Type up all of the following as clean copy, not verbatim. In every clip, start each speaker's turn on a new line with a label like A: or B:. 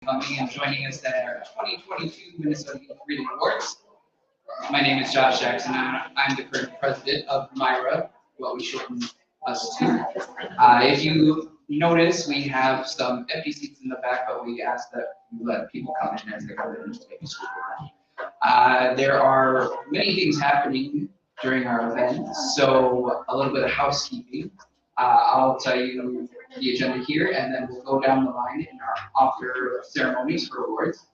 A: coming and joining us at our 2022 Minnesota Youth Reading Awards. My name is Josh Jackson. I'm the current president of MYRA, what we shorten us to. If you notice, we have some empty seats in the back, but we ask that you let people come in as they come in to take a school. There are many things happening during our event, so a little bit of housekeeping. I'll tell you the agenda here, and then we'll go down the line in our author ceremonies for awards.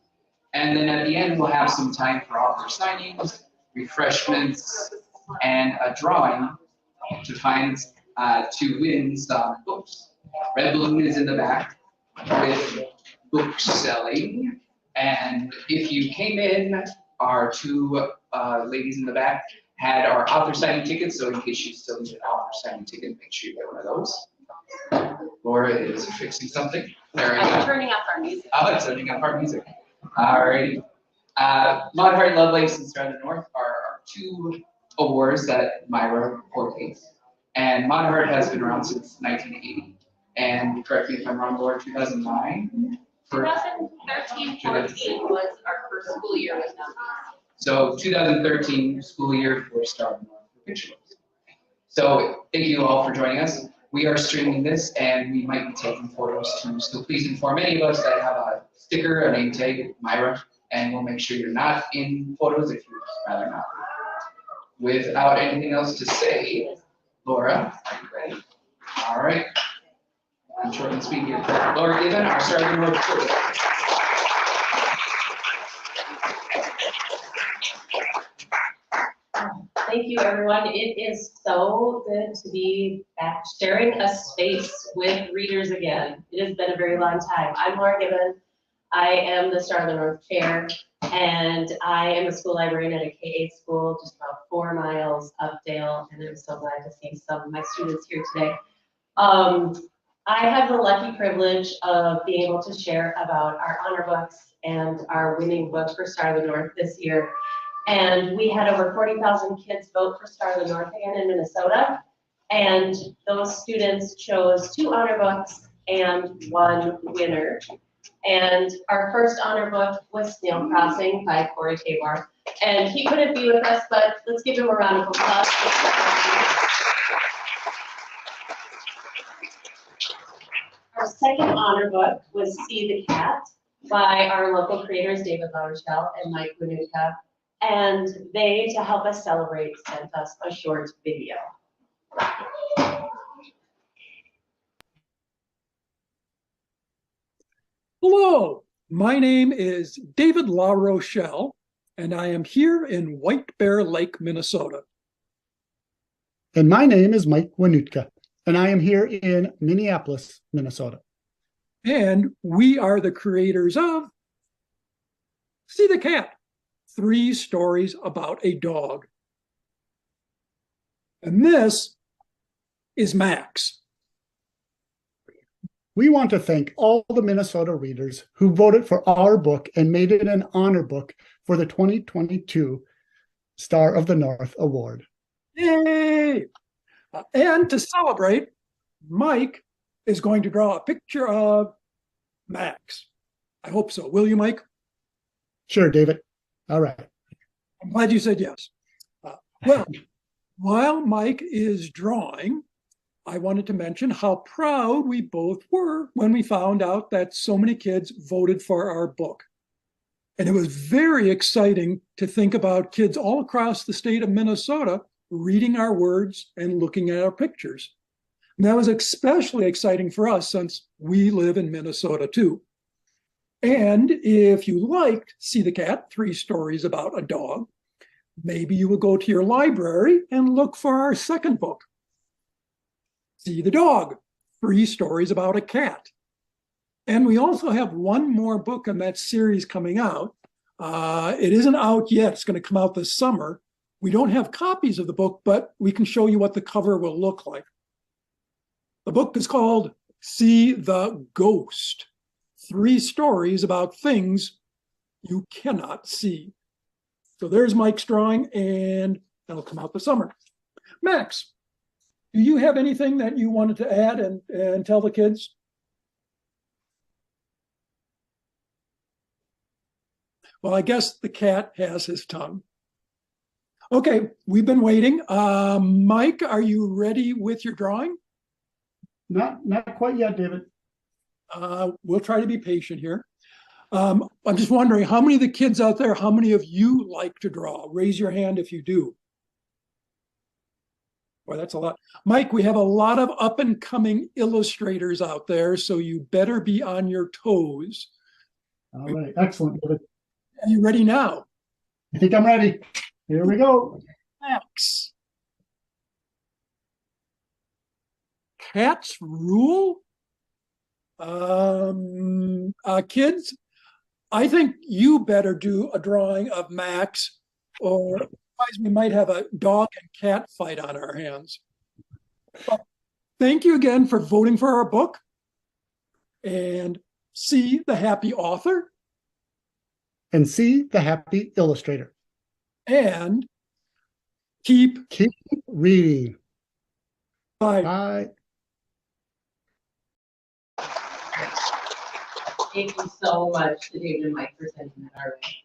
A: And then at the end, we'll have some time for author signings, refreshments, and a drawing to win some books. Red Balloon is in the back with book selling. And if you came in, our two ladies in the back had our author signing tickets, so in case you still need an author signing ticket, make sure you get one of those. Laura is fixing something. There we go.
B: I'm turning up our music.
A: Oh, it's turning up our music. Alrighty. Monterey, Lovelace, and Star of the North are our two awards that MYRA coordinates. And Monterey has been around since 1980. And correct me if I'm wrong, Laura, 2009?
B: 2013-14 was our first school year with them.
A: So 2013 school year for Star of the North fiction. So thank you all for joining us. We are streaming this and we might be taking photos too. So please inform any of us that have a sticker, a name tag, MYRA, and we'll make sure you're not in photos if you'd rather not. Without anything else to say, Laura, are you ready? All right. I'm short and sweet here. Laura Given, our Star of the North reporter.
B: Thank you, everyone. It is so good to be back sharing a space with readers again. It has been a very long time. I'm Laura Gibbon. I am the Star of the North chair, and I am a school librarian at a K-8 school just about 4 miles up Dale, and I'm so glad to see some of my students here today. I have the lucky privilege of being able to share about our honor books and our winning book for Star of the North this year. And we had over 40,000 kids vote for Star of the North again in Minnesota. And those students chose 2 honor books and 1 winner. And our first honor book was Snail Crossing by Corey Tabor. And he couldn't be with us, but let's give him a round of applause. Our second honor book was See the Cat by our local creators, David Lauerschell and Mike Winutka. And they, to help us celebrate, sent us a short video.
C: Hello, my name is David LaRochelle, and I am here in White Bear Lake, Minnesota.
D: And my name is Mike Winutka, and I am here in Minneapolis, Minnesota.
C: And we are the creators of See the Cat, 3 stories about a dog. And this is Max.
D: We want to thank all the Minnesota readers who voted for our book and made it an honor book for the 2022 Star of the North Award.
C: Yay! And to celebrate, Mike is going to draw a picture of Max. I hope so. Will you, Mike?
D: Sure, David. All right.
C: I'm glad you said yes. Well, while Mike is drawing, I wanted to mention how proud we both were when we found out that so many kids voted for our book. And it was very exciting to think about kids all across the state of Minnesota reading our words and looking at our pictures. And that was especially exciting for us since we live in Minnesota too. And if you liked See the Cat, 3 stories about a dog, maybe you will go to your library and look for our second book, See the Dog, 3 stories about a cat. And we also have one more book in that series coming out. It isn't out yet. It's going to come out this summer. We don't have copies of the book, but we can show you what the cover will look like. The book is called See the Ghost, 3 stories about things you cannot see. So there's Mike's drawing, and that'll come out this summer. Max, do you have anything that you wanted to add and tell the kids? Well, I guess the cat has his tongue. Okay, we've been waiting. Mike, are you ready with your drawing?
D: Not quite yet, David.
C: We'll try to be patient here. I'm just wondering, how many of the kids out there, how many of you like to draw? Raise your hand if you do. Boy, that's a lot. Mike, we have a lot of up and coming illustrators out there, so you better be on your toes.
D: All right, excellent, David.
C: Are you ready now?
D: I think I'm ready. Here we go.
C: Max. Cats rule? Kids, I think you better do a drawing of Max, or otherwise we might have a dog and cat fight on our hands. But thank you again for voting for our book. And see the happy author.
D: And see the happy illustrator.
C: And keep
D: reading.
C: Bye.
D: Bye.
B: Thank you so much to David and Mike for sending that our way.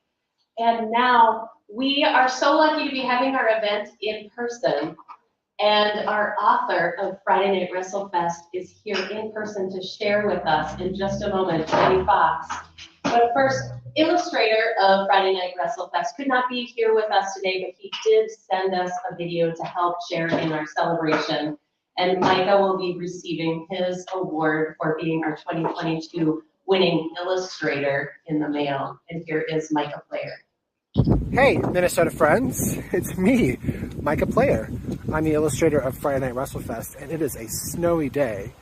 B: And now we are so lucky to be having our event in person. And our author of Friday Night WrestleFest is here in person to share with us in just a moment, Jenny Fox. But first, illustrator of Friday Night WrestleFest could not be here with us today, but he did send us a video to help share in our celebration. And Micah will be receiving his award for being our 2022 winning illustrator in the mail. And here is Micah Player.
E: Hey, Minnesota friends, it's me, Micah Player. I'm the illustrator of Friday Night WrestleFest, and it is a snowy day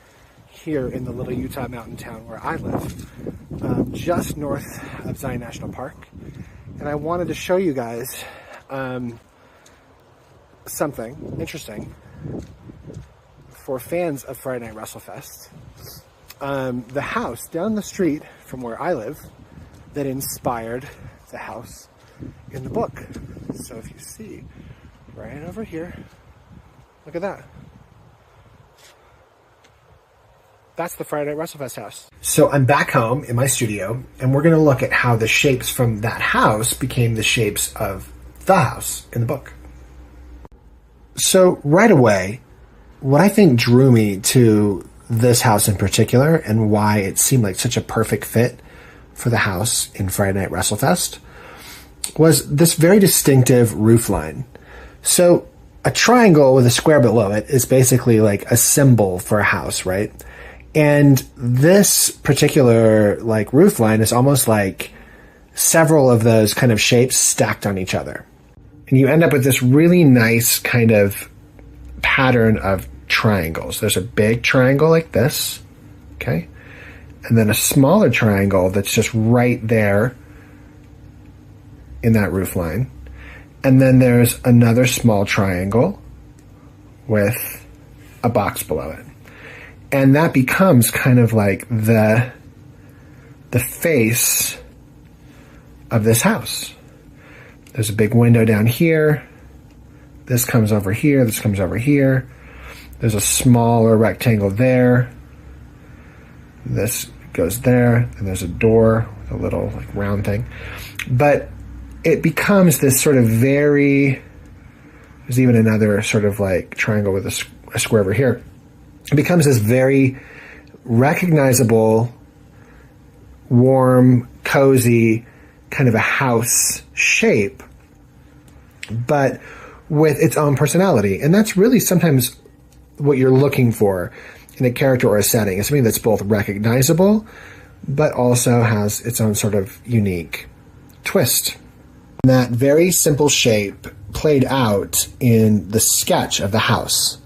E: here in the little Utah mountain town where I live, just north of Zion National Park. And I wanted to show you guys something interesting for fans of Friday Night WrestleFest. The house down the street from where I live that inspired the house in the book. So if you see right over here, look at that. That's the Friday Night WrestleFest house. So I'm back home in my studio, and we're going to look at how the shapes from that house became the shapes of the house in the book. So right away, what I think drew me to this house in particular and why it seemed like such a perfect fit for the house in Friday Night WrestleFest was this very distinctive roof line. So a triangle with a square below it is basically like a symbol for a house, right? And this particular like roof line is almost like several of those kind of shapes stacked on each other. And you end up with this really nice kind of pattern of triangles. There's a big triangle like this, okay? And then a smaller triangle that's just right there in that roof line. And then there's another small triangle with a box below it. And that becomes kind of like the face of this house. There's a big window down here. This comes over here. This comes over here. There's a smaller rectangle there. This goes there. And there's a door with a little like round thing. But it becomes this sort of there's even another sort of like triangle with a square over here. It becomes this very recognizable, warm, cozy, kind of a house shape, but with its own personality. And that's really sometimes what you're looking for in a character or a setting, is something that's both recognizable, but also has its own sort of unique twist. And that very simple shape played out in the sketch of the house.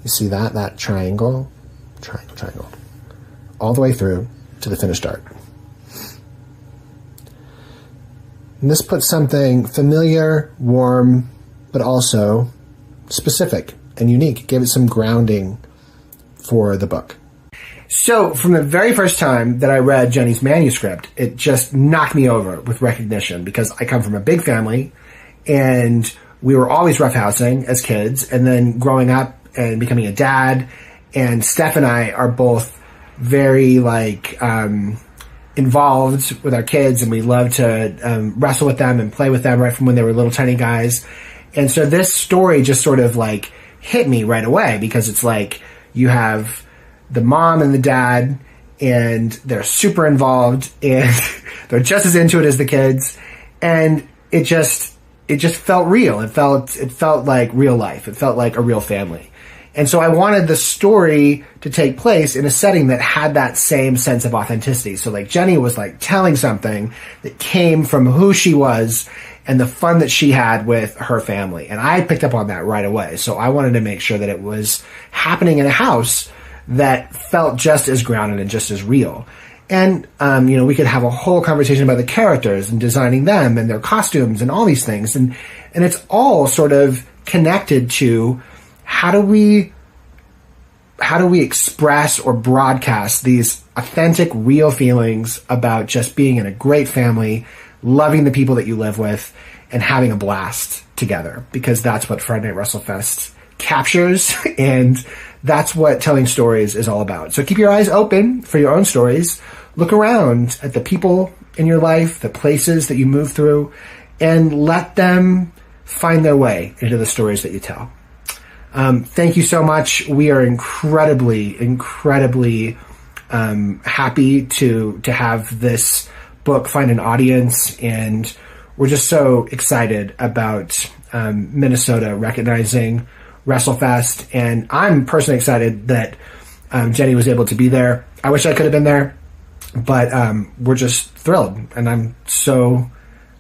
E: You see that triangle, all the way through to the finished art. And this puts something familiar, warm, but also specific and unique. It gave it some grounding for the book. So from the very first time that I read Jenny's manuscript, it just knocked me over with recognition, because I come from a big family and we were always roughhousing as kids, and then growing up and becoming a dad. And Steph and I are both very involved with our kids, and we love to wrestle with them and play with them right from when they were little tiny guys. And so this story just sort of like hit me right away, because it's like you have the mom and the dad, and they're super involved, and they're just as into it as the kids, and it just felt real. It felt like real life. It felt like a real family. And so I wanted the story to take place in a setting that had that same sense of authenticity. So like Jenny was like telling something that came from who she was and the fun that she had with her family. And I picked up on that right away. So I wanted to make sure that it was happening in a house that felt just as grounded and just as real. And, we could have a whole conversation about the characters and designing them and their costumes and all these things. And it's all sort of connected to how do we express or broadcast these authentic, real feelings about just being in a great family, loving the people that you live with, and having a blast together, because that's what Friday Night WrestleFest captures, and that's what telling stories is all about. So keep your eyes open for your own stories. Look around at the people in your life, the places that you move through, and let them find their way into the stories that you tell. Thank you so much. We are incredibly happy to have this book find an audience, and we're just so excited about Minnesota recognizing WrestleFest, and I'm personally excited that Jenny was able to be there. I wish I could have been there, but we're just thrilled, and I'm so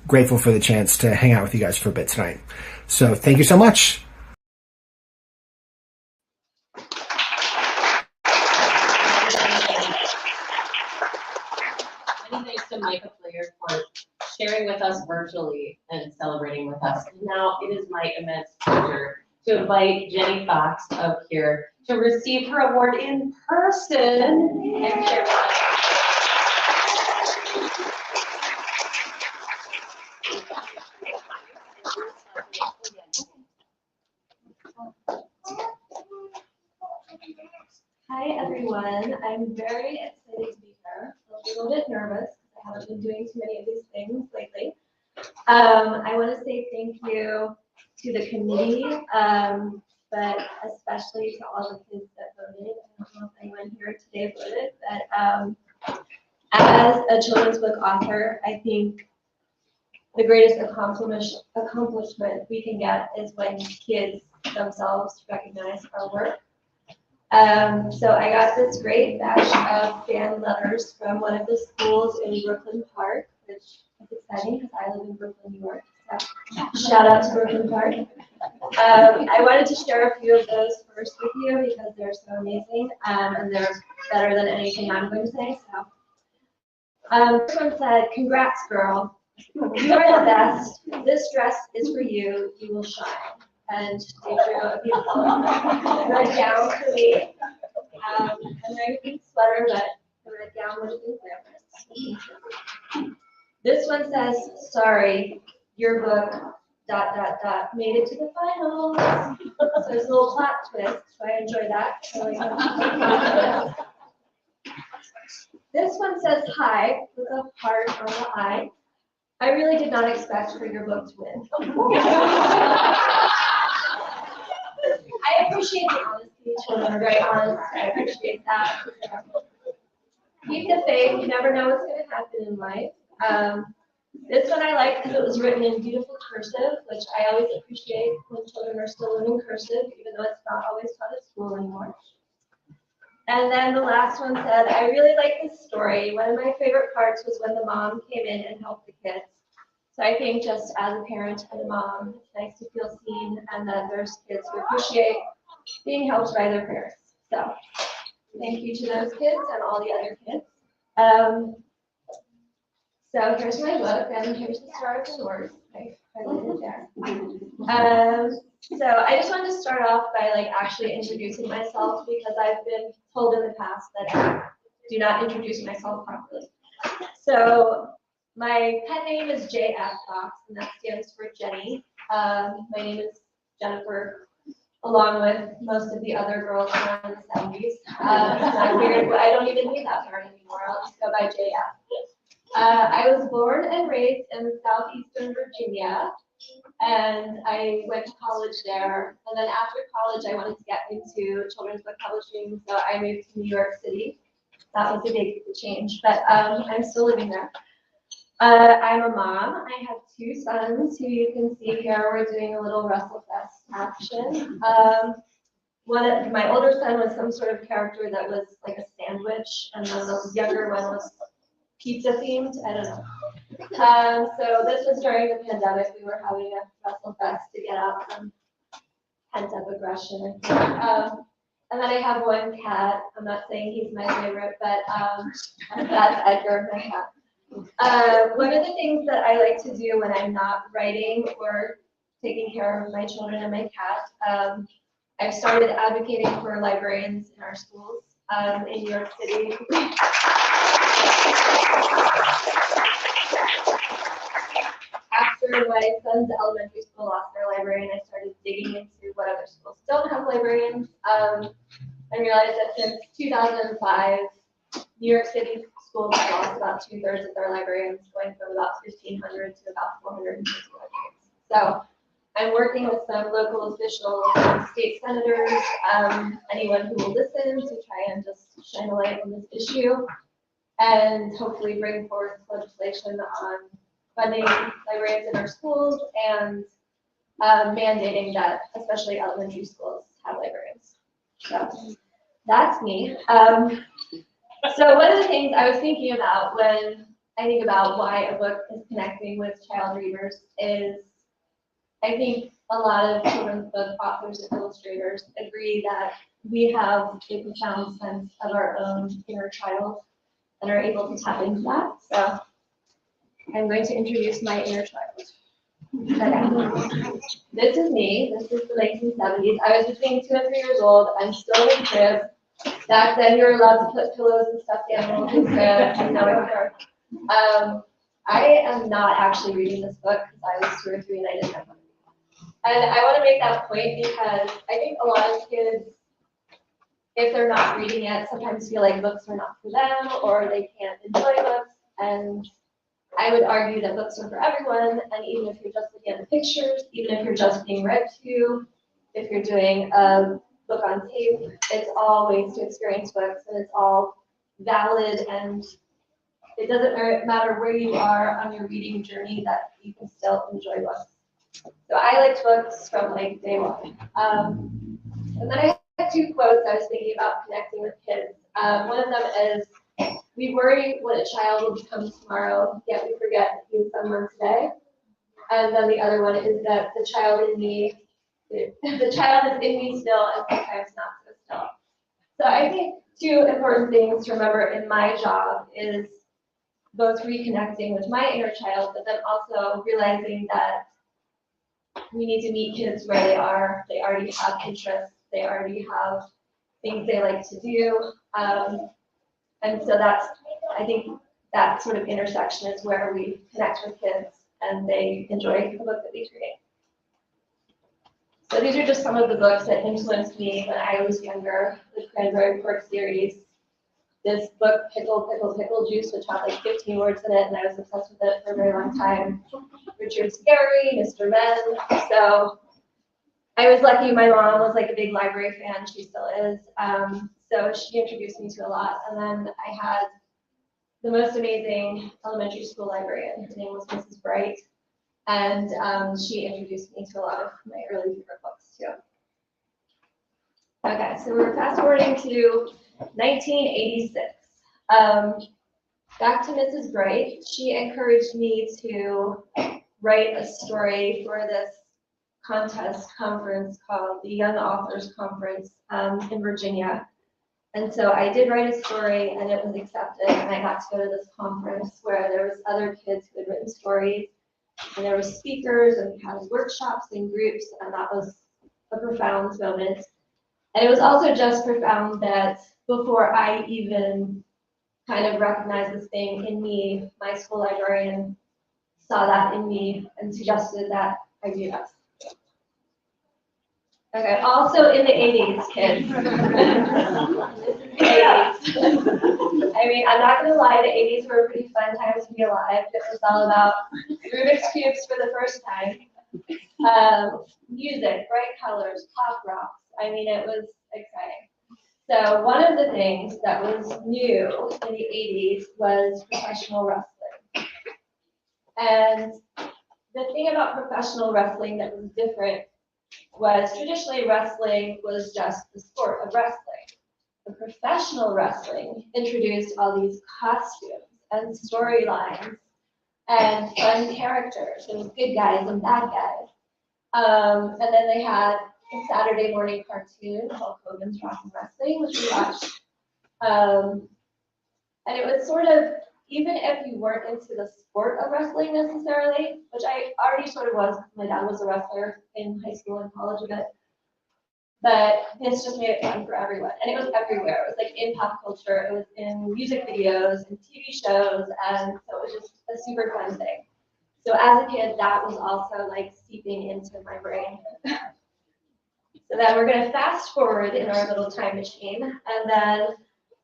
E: grateful for the chance to hang out with you guys for a bit tonight. So thank you so much.
B: Many thanks to Micah Player for sharing with us virtually and celebrating with us. And now it is my immense pleasure to invite Jenny Fox up here to receive her award in person and share with us.
F: Hi everyone, I'm very excited to be here. A little bit nervous because I haven't been doing too many of these things lately. I want to say thank you to the committee, but especially to all the kids that voted. I don't know if anyone here today voted, but as a children's book author, I think the greatest accomplishment we can get is when kids themselves recognize our work. So I got this great batch of fan letters from one of the schools in Brooklyn Park, which is exciting because I live in Brooklyn, New York. So shout out to Brooklyn Park. I wanted to share a few of those first with you because they're so amazing, and they're better than anything I'm going to say. So this one said, "Congrats, girl. You are the best. This dress is for you. You will shine." And they drew a beautiful red gown for me. I'm wearing a pink sweater, but the red gown would have been glamorous. This one says, "Sorry, your book, ... made it to the finals." So there's a little plot twist, so I enjoy that. This one says, "Hi," with a heart on the eye. "I really did not expect for your book to win." I appreciate the honesty. Children are very honest. I appreciate that. Keep the faith. You never know what's going to happen in life. This one I like because it was written in beautiful cursive, which I always appreciate when children are still learning cursive, even though it's not always taught at school anymore. And then the last one said, "I really like this story. One of my favorite parts was when the mom came in and helped the kids." So I think just as a parent and a mom, it's nice to feel seen, and that there's kids who appreciate being helped by their parents. So thank you to those kids and all the other kids. So here's my book, and here's the Star of the North. I highlighted there. So I just wanted to start off by actually introducing myself, because I've been told in the past that I do not introduce myself properly. So my pet name is JF Fox, and that stands for Jenny. My name is Jennifer, along with most of the other girls around the 70s. So I figured I don't even need that part anymore. I'll just go by JF. I was born and raised in southeastern Virginia, and I went to college there. And then after college, I wanted to get into children's book publishing, so I moved to New York City. That was a big change, but I'm still living there. I'm a mom. I have 2 sons who you can see here. We're doing a little WrestleFest action. My older son was some sort of character that was like a sandwich, and then the younger one was pizza themed. I don't know. So this was during the pandemic. We were having a WrestleFest to get out some pent up aggression. And then I have 1 cat. I'm not saying he's my favorite, but that's Edgar, my cat. One of the things that I like to do when I'm not writing or taking care of my children and my cat, I've started advocating for librarians in our schools in New York City. After my son's elementary school lost their librarian, I started digging into what other schools don't have librarians. I realized that since 2005, New York City schools have lost about 2/3 of their librarians, going from about 1,500 to about 450 librarians. So I'm working with some local officials, state senators, anyone who will listen to try and just shine a light on this issue and hopefully bring forth legislation on funding librarians in our schools and mandating that especially elementary schools have librarians. So that's me. So one of the things I was thinking about when I think about why a book is connecting with child readers is I think a lot of children's book authors and illustrators agree that we have a profound sense of our own inner child and are able to tap into that. So I'm going to introduce my inner child. Okay. This is me. This is the 1970s. I was between 2 and 3 years old. I'm still in the crib. Back then, you were allowed to put pillows and stuffed animals in the crib. I know it's hard. I am not actually reading this book because I was 2 or 3 and I didn't have one. And I want to make that point because I think a lot of kids, if they're not reading it, sometimes feel like books are not for them or they can't enjoy books. And I would argue that books are for everyone. And even if you're just looking at the pictures, even if you're just being read to, if you're doing a book on tape, it's all ways to experience books and it's all valid. And it doesn't matter where you are on your reading journey that you can still enjoy books. So I liked books from like day one. And then I had 2 quotes I was thinking about connecting with kids. One of them is, we worry what a child will become tomorrow, yet we forget that he was someone today. And then the other one is that the child in me, the child is in me still and sometimes not so still. So I think 2 important things to remember in my job is both reconnecting with my inner child, but then also realizing that we need to meet kids where they are. They already have interests. They already have things they like to do. And so I think that sort of intersection is where we connect with kids and they enjoy the book that we create. So these are just some of the books that influenced me when I was younger. The Cranberry Pork series. This book, Pickle Juice, which had like 15 words in it, and I was obsessed with it for a very long time. Richard Scarry, Mr. Men. So I was lucky my mom was like a big library fan, she still is. So she introduced me to a lot. And then I had the most amazing elementary school librarian. Her name was Mrs. Bright. And she introduced me to a lot of my early favorite books too. Okay, so we're fast forwarding to 1986. Back to Mrs. Bright. She encouraged me to write a story for this conference called the Young Authors Conference in Virginia. And so I did write a story and it was accepted and I got to go to this conference where there was other kids who had written stories and there were speakers and we had workshops and groups and that was a profound moment. And it was also just profound that before I even kind of recognized this thing in me, my school librarian saw that in me and suggested that I do that. Okay, also in the 80s, kids. This is the 80s. I mean, I'm not gonna lie, the 80s were a pretty fun time to be alive. It was all about Rubik's Cubes for the first time. Music, bright colors, pop rocks. I mean, it was exciting. So one of the things that was new in the 80s was professional wrestling. And the thing about professional wrestling that was different was traditionally wrestling was just the sport of wrestling. The professional wrestling introduced all these costumes and storylines and fun characters. There was good guys and bad guys. And then they had a Saturday morning cartoon, Hulk Hogan's Rockin' Wrestling, which we watched. And it was sort of, even if you weren't into the sport of wrestling necessarily, which I already sort of was, my dad was a wrestler in high school and college a bit, but this just made it fun for everyone. And it was everywhere. It was like in pop culture, it was in music videos and TV shows, and so it was just a super fun thing. So as a kid, that was also like seeping into my brain. So then we're gonna fast forward in our little time machine, and then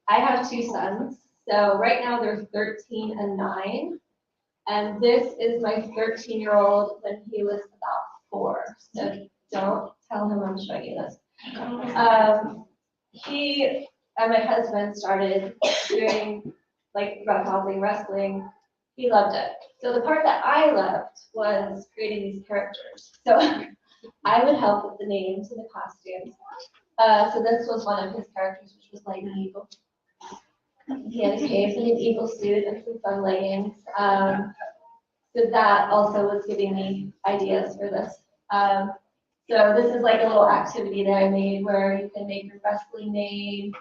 F: I have two sons. So right now they're 13 and 9, and this is my 13-year-old when he was about 4. So don't tell him I'm showing you this. He and my husband started doing like roughhousing wrestling. He loved it. So the part that I loved was creating these characters. So I would help with the names and the costumes. So this was one of his characters, which was Lightning Eagle. He had a cape and an eagle suit and some fun leggings. So that also was giving me ideas for this. So this is like a little activity that I made where you can make your wrestling name.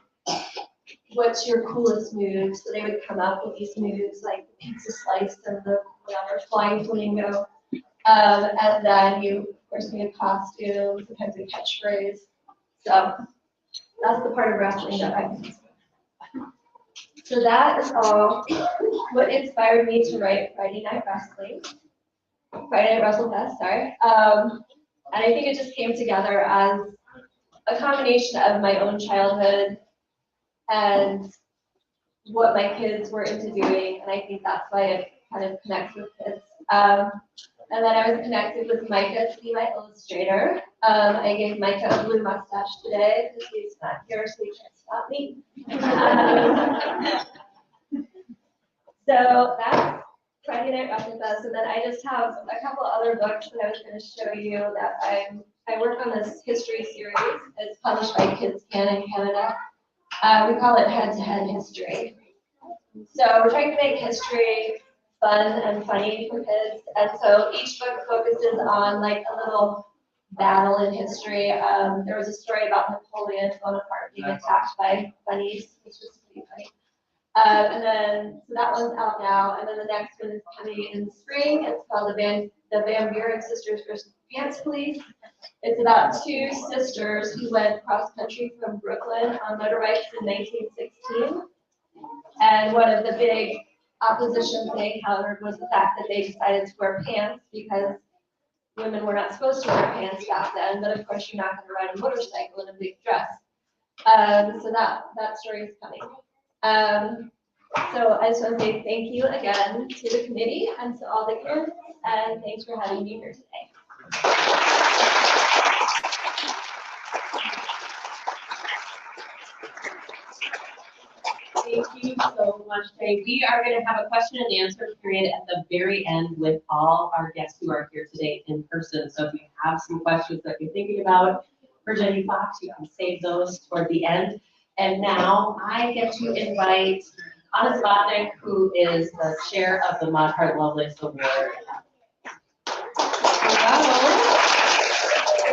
F: What's your coolest move? So they would come up with these moves like the pizza slice and the whatever flying flamingo. And then you, of course, made a costume, sometimes a catchphrase. So that's the part of wrestling that I can. So that is all what inspired me to write Friday Night WrestleFest, sorry. And I think it just came together as a combination of my own childhood and what my kids were into doing, and I think that's why it kind of connects with kids. And then I was connected with Micah to be my illustrator. I gave Micah a blue mustache today because he's not here, so he can't stop me. So that's Friday Night WrestleFest, and then I just have a couple other books that I was going to show you that I work on this history series. It's published by Kids Can in Canada. We call it Head to Head History. So we're trying to make history fun and funny for kids, and so each book focuses on like a little battle in history. There was a story about Napoleon Bonaparte being attacked by bunnies, which was pretty funny. And then, so that one's out now, and then the next one is coming in spring. It's called the Van Buren Sisters versus Pants Police. It's about 2 sisters who went cross country from Brooklyn on motorbikes in 1916. And one of the big oppositions they encountered was the fact that they decided to wear pants because women were not supposed to wear pants back then, but of course you're not going to ride a motorcycle in a big dress. So that story is coming. So I just want to say thank you again to the committee and to all the kids, and thanks for having me here today.
B: Thank you so much, Jay. We are going to have a question and answer period at the very end with all our guests who are here today in person. So if you have some questions that you're thinking about for Jenny Fox, you can save those toward the end. And now I get to invite Anna Zlotnick, who is the chair of the Mod Heart Lovelace Award.
G: Hello.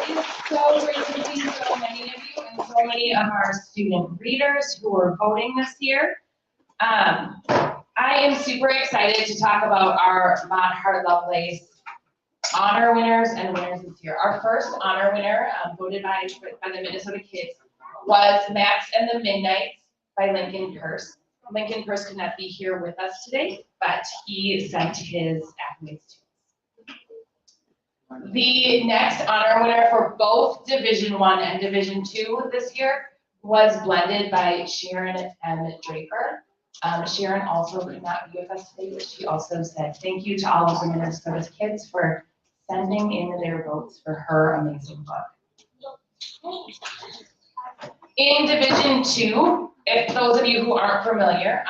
G: It's so great to see so many of you and so many of our student readers who are voting this year. I am super excited to talk about our Mod Heart Lovelace honor winners and winners this year. Our first honor winner, voted by the Minnesota kids, was Max and the Midnights by Lincoln Curse. Lincoln Curse could not be here with us today, but he sent his accolades to us. The next honor winner for both Division I and Division II this year was blended by Sharon M. Draper. Sharon also could not be with us today, but she also said thank you to all of the Minnesota's kids for sending in their votes for her amazing book. In Division 2, if those of you who aren't familiar,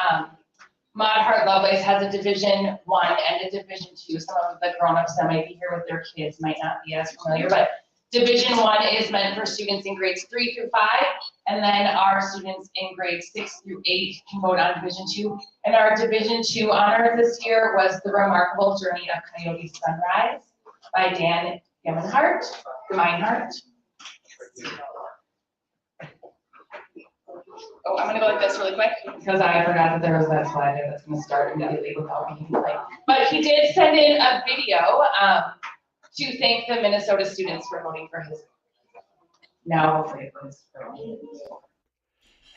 G: Maud Hart Lovelace has a Division 1 and a Division 2. Some of the grown-ups that might be here with their kids might not be as familiar, but Division 1 is meant for students in grades 3 through 5, and then our students in grades 6 through 8 can vote on Division 2. And our Division 2 honor this year was The Remarkable Journey of Coyote Sunrise by Dan Gemeinhart. Oh, I'm gonna go like this really quick because I forgot that there was that slide there that's gonna start immediately without me playing. But he did send in a video to thank the Minnesota students for voting for his. Now hopefully it goes for me.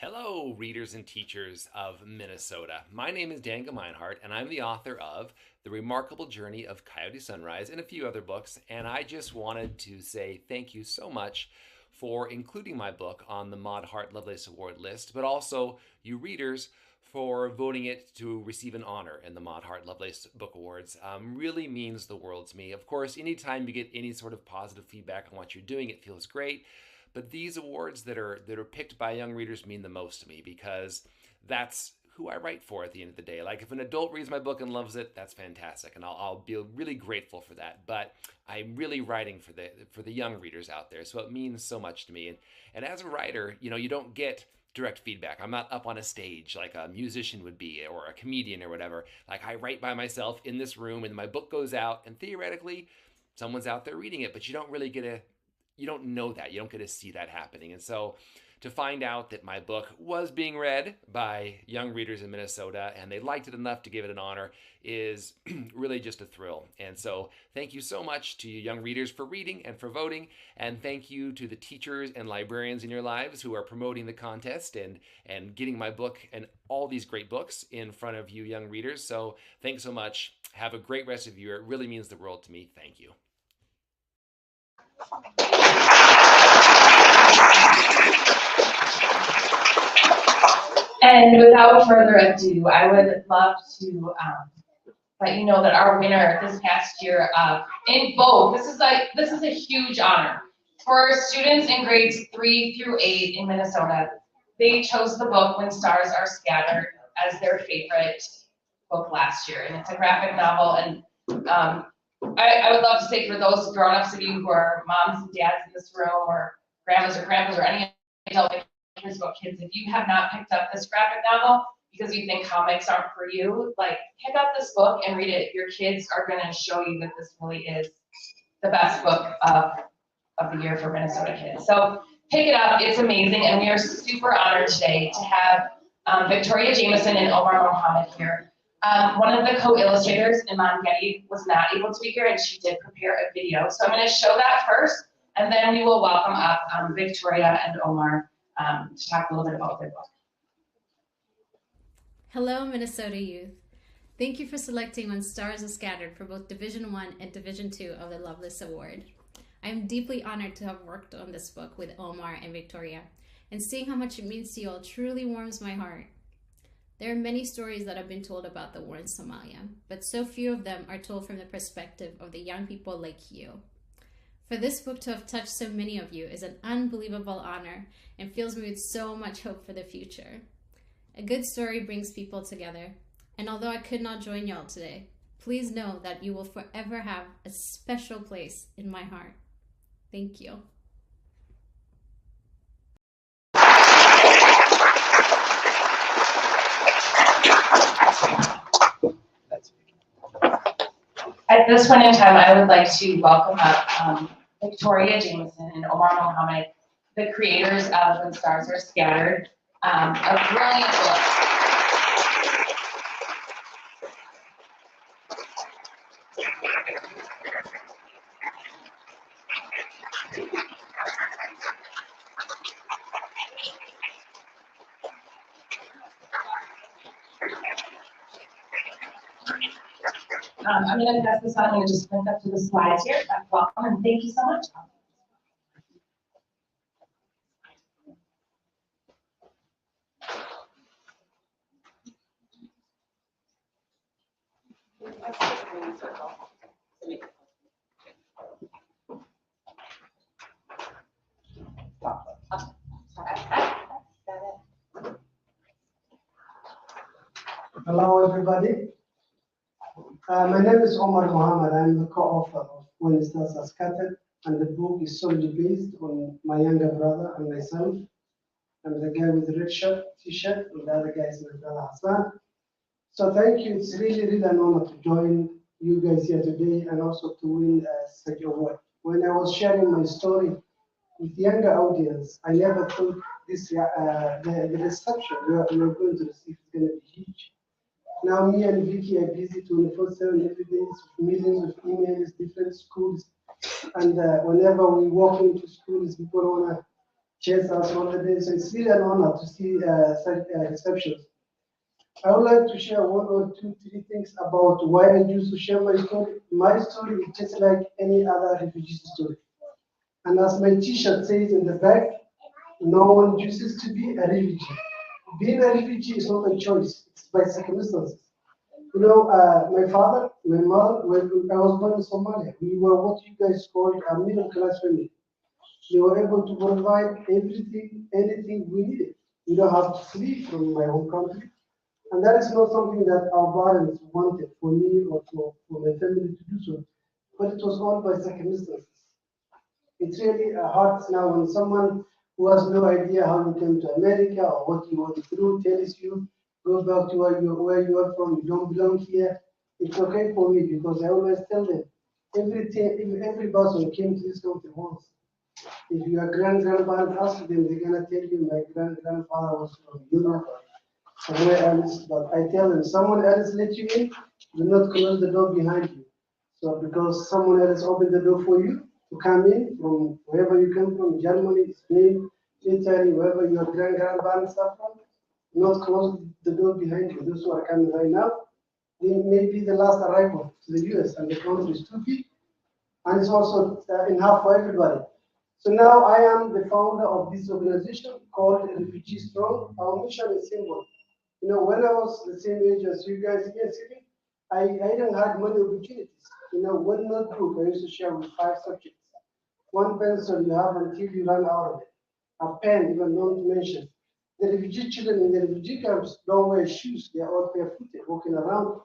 H: Hello, readers and teachers of Minnesota. My name is Dan Gemeinhart, and I'm the author of The Remarkable Journey of Coyote Sunrise and a few other books. And I just wanted to say thank you so much for including my book on the Maud Hart Lovelace Award list, but also you readers for voting it to receive an honor in the Maud Hart Lovelace Book Awards. Really means the world to me. Of course, anytime you get any sort of positive feedback on what you're doing, it feels great. But these awards that are picked by young readers mean the most to me because that's who I write for at the end of the day. Like if an adult reads my book and loves it, that's fantastic, and I'll be really grateful for that. But I'm really writing for the young readers out there, so it means so much to me. And as a writer, you don't get direct feedback. I'm not up on a stage like a musician would be or a comedian or whatever. Like I write by myself in this room, and my book goes out, and theoretically, someone's out there reading it, but you don't really you don't know that. You don't get to see that happening. And so to find out that my book was being read by young readers in Minnesota and they liked it enough to give it an honor is really just a thrill. And so thank you so much to you young readers for reading and for voting. And thank you to the teachers and librarians in your lives who are promoting the contest and getting my book and all these great books in front of you young readers. So thanks so much. Have a great rest of the year. It really means the world to me. Thank you.
G: And without further ado, I would love to let you know that our winner this past year in both, this is a huge honor for students in grades 3 through 8 in Minnesota. They chose the book When Stars Are Scattered as their favorite book last year, and it's a graphic novel. And I would love to say for those grown-ups of you who are moms and dads in this room, or grandmas or grandpas, or any adult that cares about kids, if you have not picked up this graphic novel because you think comics aren't for you, like pick up this book and read it. Your kids are going to show you that this really is the best book of the year for Minnesota kids. So pick it up. It's amazing, and we are super honored today to have Victoria Jameson and Omar Mohammed here. One of the co-illustrators, Iman Getty, was not able to be here, and she did prepare a video. So I'm going to show that first, and then we will welcome up Victoria and Omar to talk a little bit about their book.
I: Hello, Minnesota youth. Thank you for selecting When Stars Are Scattered for both Division 1 and Division 2 of the Lovelace Award. I am deeply honored to have worked on this book with Omar and Victoria, and seeing how much it means to you all truly warms my heart. There are many stories that have been told about the war in Somalia, but so few of them are told from the perspective of the young people like you. For this book to have touched so many of you is an unbelievable honor and fills me with so much hope for the future. A good story brings people together, and although I could not join y'all today, please know that you will forever have a special place in my heart. Thank you.
G: At this point in time, I would like to welcome up Victoria Jameson and Omar Mohammed, the creators of When Stars Are Scattered, a brilliant book. I'm going to pass this on. I'm going to just link up to the slides here. Welcome and thank you so much.
B: Let's just bring a circle.
J: Hello, everybody. My name is Omar Mohammed. I'm the co-author of When Stars Are Scattered, and the book is solely based on my younger brother and myself. I'm the guy with the red shirt, t-shirt, and the other guy is my brother Hassan. So thank you. It's really, really an honor to join you guys here today and also to win such a award. When I was sharing my story with younger audience, I never thought this the reception we are going to receive is going to be huge. Now me and Vicky are busy 24/7 every day with millions of emails, different schools, and whenever we walk into schools, people want to chase us all the day. So it's really an honor to see such receptions. I would like to share one or two, three things about why I choose to share my story. My story is just like any other refugee story. And as my t-shirt says in the back, no one chooses to be a refugee. Being a refugee is not a choice, it's by circumstances. You know, my father, my mother, when I was born in Somalia, we were what you guys call a middle class family. They were able to provide everything, anything we needed. We don't have to flee from my home country. And that is not something that our parents wanted for me or for my family to do so. But it was all by circumstances. It's really hard now when someone who has no idea how you came to America or what you went through tells you, go back to where you are from, you don't belong here. It's okay for me because I always tell them, every person came to this country once. If your grandparents ask them, they're gonna tell you my grandfather was from Europe or somewhere else. But I tell them, someone else let you in, do not close the door behind you. So because someone else opened the door for you to come in from wherever you come from, Germany, Spain, Italy, wherever your grandparents are from, not close the door behind you. Those who are coming right now, they may be the last arrival to the US, and the country is too big, and it's also enough for everybody. So now I am the founder of this organization called Refugee Strong. Our mission is simple. You know, when I was the same age as you guys here sitting, I didn't have many opportunities. You know, one notebook I used to share with 5 subjects. One pencil you have until you run out of it. A pen, even not to mention. The refugee children in the refugee camps don't wear shoes. They are all barefooted, walking around.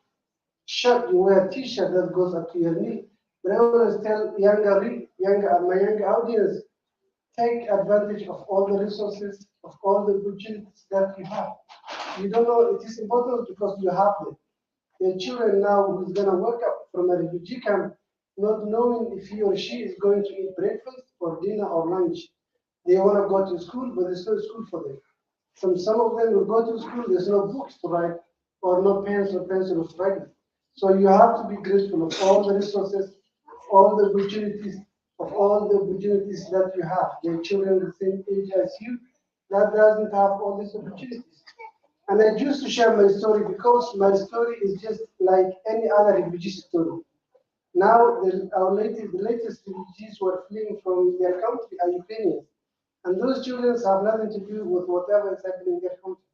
J: Shirt, you wear a t-shirt that goes up to your knee. But I always tell my younger audience, take advantage of all the resources, of all the opportunities that you have. You don't know, it is important because you have them. The children now who's going to wake up from a refugee camp not knowing if he or she is going to eat breakfast or dinner or lunch. They want to go to school, but there's no school for them. Some of them will go to school, there's no books to write or no pens or pencils to write. So you have to be grateful of all the resources, all the opportunities, that you have. The children the same age as you, that doesn't have all these opportunities. And I choose to share my story because my story is just like any other refugee story. Now, the latest refugees who are fleeing from their country are Ukrainians. And those children have nothing to do with whatever is happening in their country.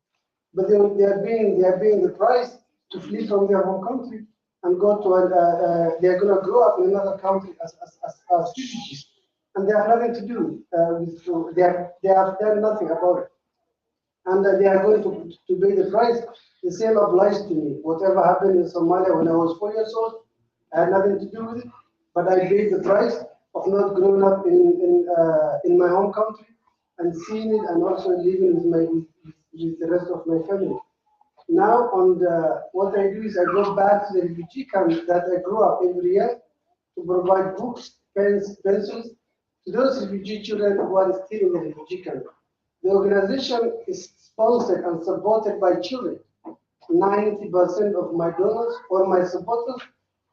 J: But they are being the price to flee from their home country and go to they are going to grow up in another country as refugees. And they have nothing to do with, they have done nothing about it. And they are going to pay the price. The same applies to me. Whatever happened in Somalia when I was 4 years old, I had nothing to do with it, but I paid the price of not growing up in my home country and seeing it, and also living with the rest of my family. Now, what I do is I go back to the refugee camp that I grew up every year to provide books, pens, pencils to those refugee children who are still in the refugee camp. The organization is sponsored and supported by children. 90% of my donors or my supporters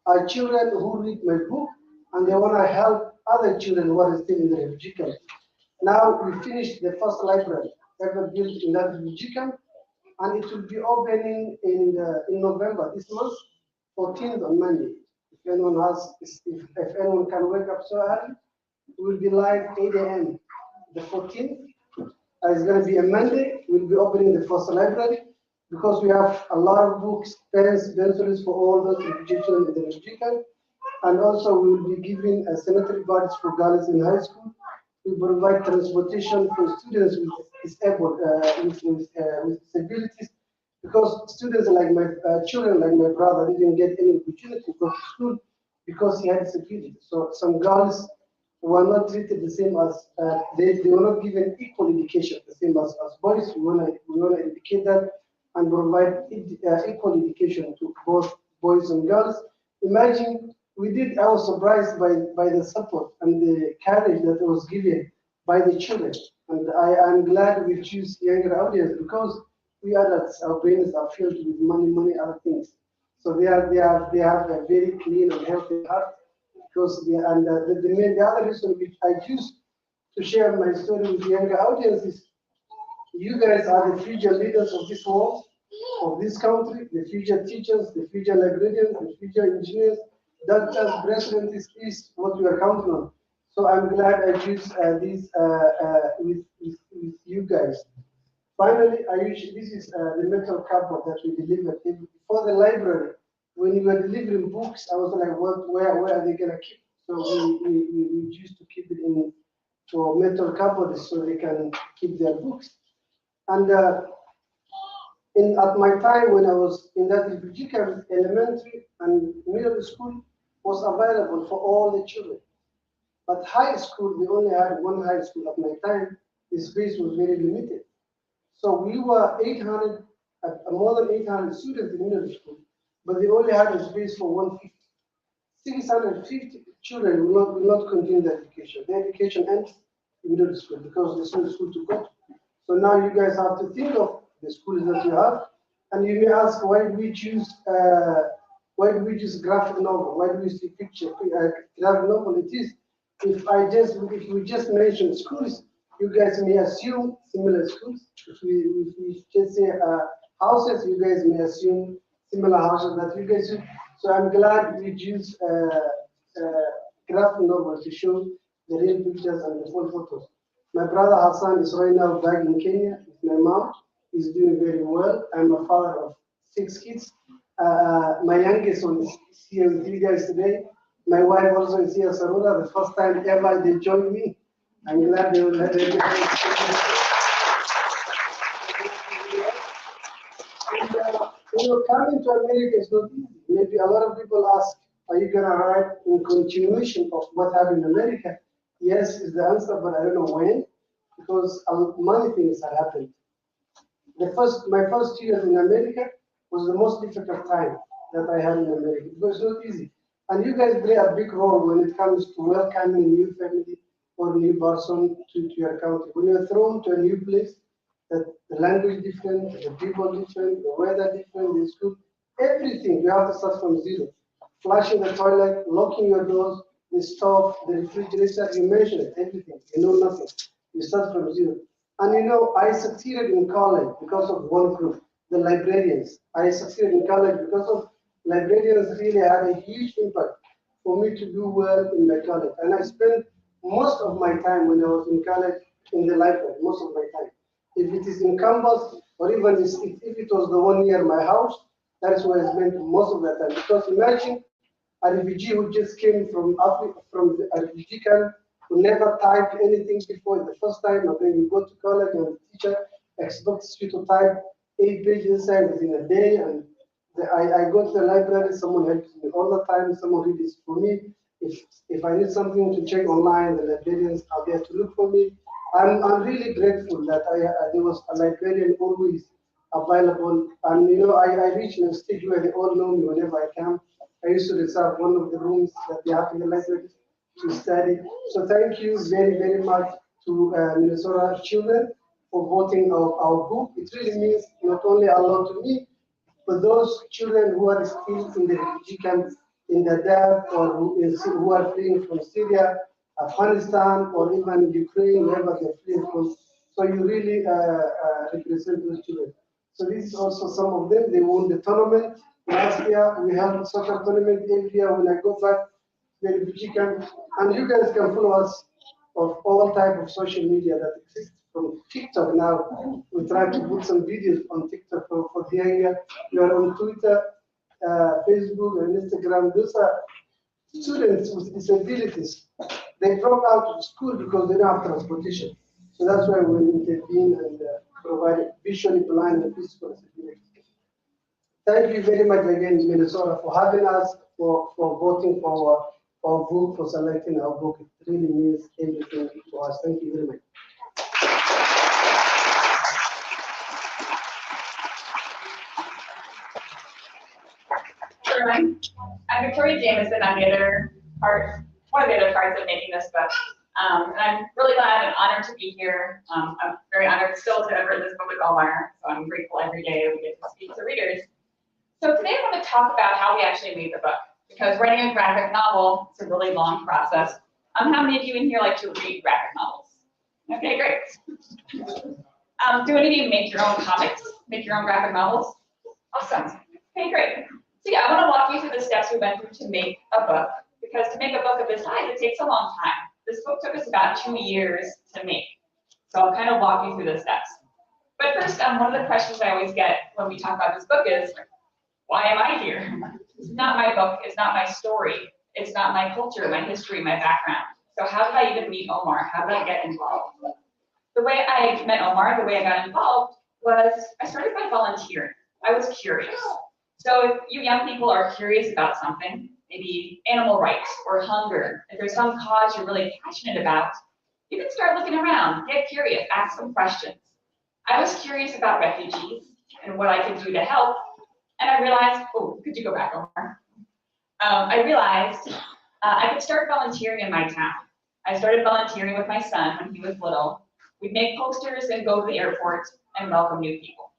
J: are children who read my book and they want to help other children who are still in the refugee camp. Now we finished the first library ever built in that refugee camp, and it will be opening in November this month, 14th on Monday. If anyone can wake up so early, we will be live 8 a.m. The 14th. It's going to be a Monday. We'll be opening the first library. because we have a lot of books, pens, pencils for all those refugee children in the refugee camp. And also we will be giving sanitary pads for girls in high school. We provide transportation for students with disabled, with disabilities, because students like my children, like my brother, didn't get any opportunity to go to school because he had disability. So some girls were not treated the same as, they were not given equal education, the same as boys. We want to educate that and provide equal education to both boys and girls. Imagine, I was surprised by the support and the courage that was given by the children. And I am glad we choose younger audience, because we adults, our brains are filled with many other things. So they have a very clean and healthy heart, because the other reason which I choose to share my story with younger audience is, you guys are the future leaders of this world, of this country, the future teachers, the future librarians, the future engineers, doctors, presidents is what we are counting on. So I'm glad I choose this with you guys. Finally, this is the metal cardboard that we delivered. For the library, when you were delivering books, I was like, where are they gonna keep? So we used to keep it in for metal cardboard so they can keep their books. And at my time when I was in that refugee camp, elementary and middle school was available for all the children. But high school, we only had one high school at my time. The space was very limited. So we were 800, more than 800 students in middle school, but they only had a space for 150. 650 children will not continue their education. Their education ends in middle school because there's no school to go to. So now you guys have to think of the schools that you have, and you may ask, why do we choose graphic novel? Why do we see picture graphic novel? It is, if we just mention schools, you guys may assume similar schools. If we just say houses, you guys may assume similar houses that you guys do. So I'm glad we use graphic novel to show the real pictures and the full photos. My brother Hassan is right now back in Kenya with my mom. He's doing very well. I'm a father of 6 kids. My youngest one is here with you guys today. My wife also is here, Sarula, the first time ever they joined me. I'm glad they will have it. Coming to America is not easy. Maybe a lot of people ask, are you going to write in continuation of what happened in America? Yes is the answer, but I don't know when, because many things have happened. My first 2 years in America was the most difficult time that I had in America. It was not easy. And you guys play a big role when it comes to welcoming a new family or new person to your country. When you're thrown to a new place, the language different, the people different, the weather different, the school, everything, you have to start from zero. Flushing the toilet, locking your doors, the stove, the refrigerator, you measure it, everything, you know nothing. You start from zero. And I succeeded in college because of one group, the librarians. I succeeded in college because of librarians really had a huge impact for me to do well in my college. And I spent most of my time when I was in college in the library, most of my time. If it is in campus, or even if it was the one near my house, that's where I spent most of the time. Because imagine a refugee who just came from Africa, from a refugee camp, who never typed anything before the first time, and then you go to college and the teacher expects you to type 8 pages within a day. And I go to the library, someone helps me all the time, someone reads for me. If I need something to check online, the librarians are there to look for me. I'm really grateful that there was a librarian always available. And I reached a stage where they all know me whenever I come. I used to reserve one of the rooms that they have in the library to study. So thank you very much to Minnesota children for voting our book. It really means not only a lot to me, but those children who are still in the refugee camps in Dadaab, or who are fleeing from Syria, Afghanistan, or even Ukraine, wherever they're fleeing from. So you really represent those children. So this is also some of them. They won the tournament. Last year, we held a soccer tournament every year when I go back to the refugee camp. And you guys can follow us of all type of social media that exists. From TikTok now, we try to put some videos on TikTok for behavior. You are on Twitter, Facebook, and Instagram. Those are students with disabilities. They drop out of school because they don't have transportation. So that's why we intervene and provide visually blind and physical disabilities. Thank you very much again, Minnesota, for having us, for voting for our book, for selecting our book. It really means everything to us. Thank you very much.
K: Everyone, I'm Victoria Jameson. I'm the other part, one of the other parts of making this book. And I'm really glad and honored to be here. I'm very honored still to have written this book with Omar, so I'm grateful every day that we get to speak to readers. So today I want to talk about how we actually made the book, because writing a graphic novel is a really long process. How many of you in here like to read graphic novels? Okay, great. Do any of you make your own comics, make your own graphic novels? Awesome. Okay, great. So yeah, I want to walk you through the steps we went through to make a book, because to make a book of this size, it takes a long time. This book took us about 2 years to make. So I'll kind of walk you through the steps. But first, one of the questions I always get when we talk about this book is, why am I here? It's not my book, it's not my story, it's not my culture, my history, my background. So how did I even meet Omar? How did I get involved? The way I met Omar, the way I got involved, was I started by volunteering. I was curious. So if you young people are curious about something, maybe animal rights or hunger, if there's some cause you're really passionate about, you can start looking around, get curious, ask some questions. I was curious about refugees and what I could do to help, and I realized, oh, could you go back, Omar? I realized I could start volunteering in my town. I started volunteering with my son when he was little. We'd make posters and go to the airport and welcome new people.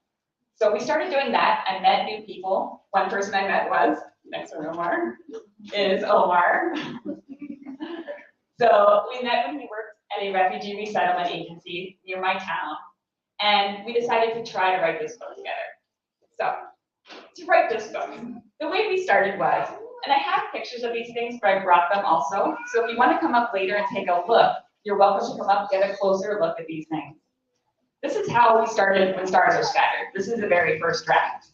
K: So we started doing that. I met new people. One person I met was, next to Omar, is Omar. So we met when he worked at a refugee resettlement agency near my town, and we decided to try to write this book together. So to write this book, the way we started was, and I have pictures of these things, but I brought them also. So if you want to come up later and take a look, you're welcome to come up, get a closer look at these things. This is how we started when Stars Are Scattered. This is the very first draft.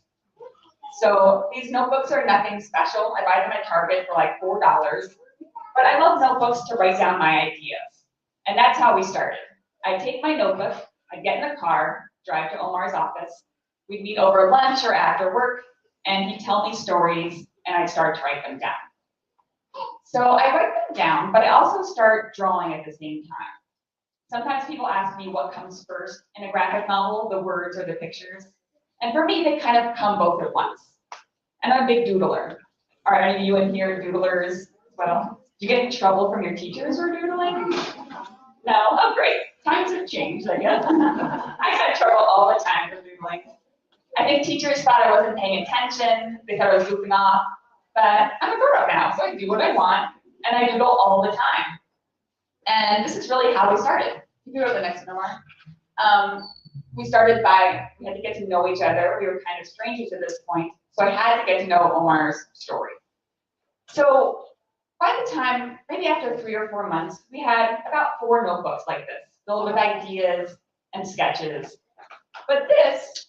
K: So these notebooks are nothing special. I buy them at Target for like $4, but I love notebooks to write down my ideas. And that's how we started. I'd take my notebook, I'd get in the car, drive to Omar's office. We'd meet over lunch or after work, and he'd tell me stories, and I'd start to write them down. So I write them down, but I also start drawing at the same time. Sometimes people ask me what comes first in a graphic novel, the words or the pictures. And for me, they kind of come both at once. And I'm a big doodler. Are any of you in here doodlers as well? Do you get in trouble from your teachers for doodling? No? Oh, great. Times have changed, I guess. I got in trouble all the time for doodling. I think teachers thought I wasn't paying attention. They thought I was goofing off. But I'm a grown-up now, so I do what I want, and I doodle all the time. And this is really how we started. You can go to the next one, Omar. We started by, we had to get to know each other. We were kind of strangers at this point, so I had to get to know Omar's story. So by the time, maybe after 3 or 4 months, we had about 4 notebooks like this, filled with ideas and sketches. But this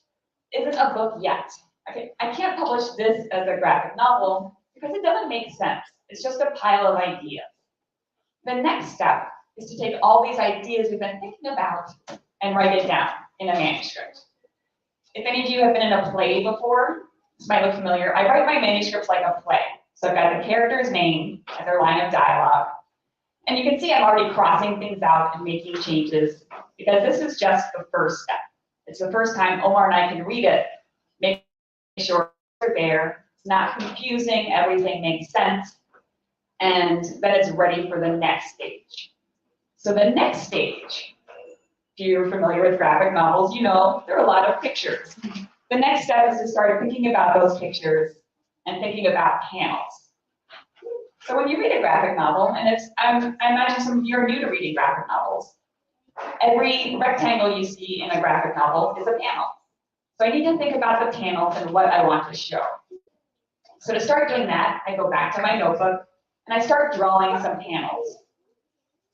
K: isn't a book yet. I can't publish this as a graphic novel because it doesn't make sense. It's just a pile of ideas. The next step is to take all these ideas we've been thinking about and write it down in a manuscript. If any of you have been in a play before, this might look familiar. I write my manuscripts like a play. So I've got the character's name and their line of dialogue. And you can see I'm already crossing things out and making changes because this is just the first step. It's the first time Omar and I can read it, make sure they're there, it's not confusing, everything makes sense, and that it's ready for the next stage. So the next stage, if you're familiar with graphic novels, you know there are a lot of pictures. The next step is to start thinking about those pictures and thinking about panels. So when you read a graphic novel, and I imagine some of you are new to reading graphic novels, every rectangle you see in a graphic novel is a panel. So I need to think about the panels and what I want to show. So to start doing that, I go back to my notebook and I start drawing some panels.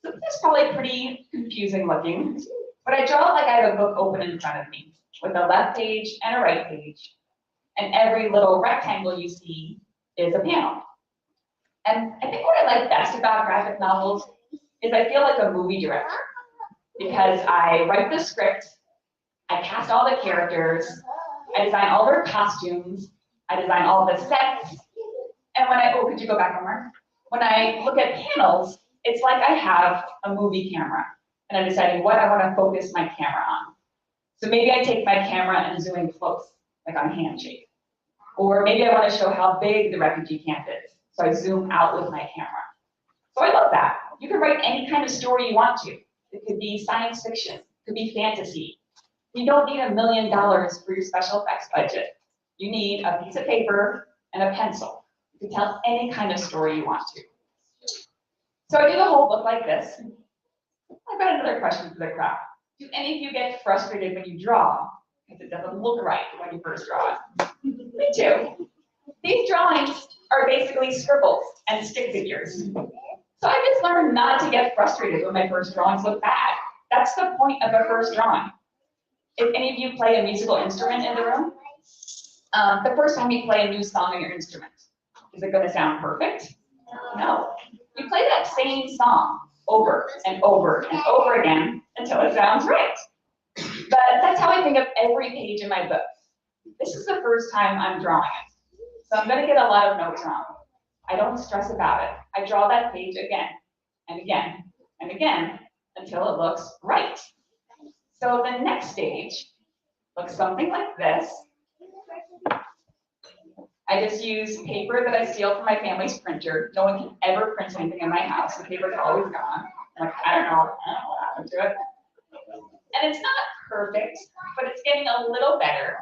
K: So this is probably pretty confusing looking, but I draw it like I have a book open in front of me with a left page and a right page. and every little rectangle you see is a panel. And I think what I like best about graphic novels is I feel like a movie director, because I write the script, I cast all the characters, I design all their costumes, I design all the sets, and when oh, could you go back one more? When I look at panels, it's like I have a movie camera, and I'm deciding what I want to focus my camera on. So maybe I take my camera and zoom in close, like on Handshake. Or maybe I want to show how big the refugee camp is, so I zoom out with my camera. So I love that. You can write any kind of story you want to. It could be science fiction, it could be fantasy. You don't need $1 million for your special effects budget. You need a piece of paper and a pencil. You can tell any kind of story you want to. So I do the whole book like this. I've got another question for the crowd. Do any of you get frustrated when you draw because it doesn't look right when you first draw it? Me too. These drawings are basically scribbles and stick figures. So I just learned not to get frustrated when my first drawings look bad. That's the point of a first drawing. If any of you play a musical instrument in the room, the first time you play a new song on your instrument, is it going to sound perfect? No. You play that same song over and over and over again until it sounds right. But that's how I think of every page in my book. This is the first time I'm drawing it. So I'm going to get a lot of notes wrong. I don't stress about it. I draw that page again and again and again until it looks right. So the next stage looks something like this. I just use paper that I steal from my family's printer. No one can ever print anything in my house. The paper's always gone. I'm like, I don't know what happened to it. And it's not perfect, but it's getting a little better.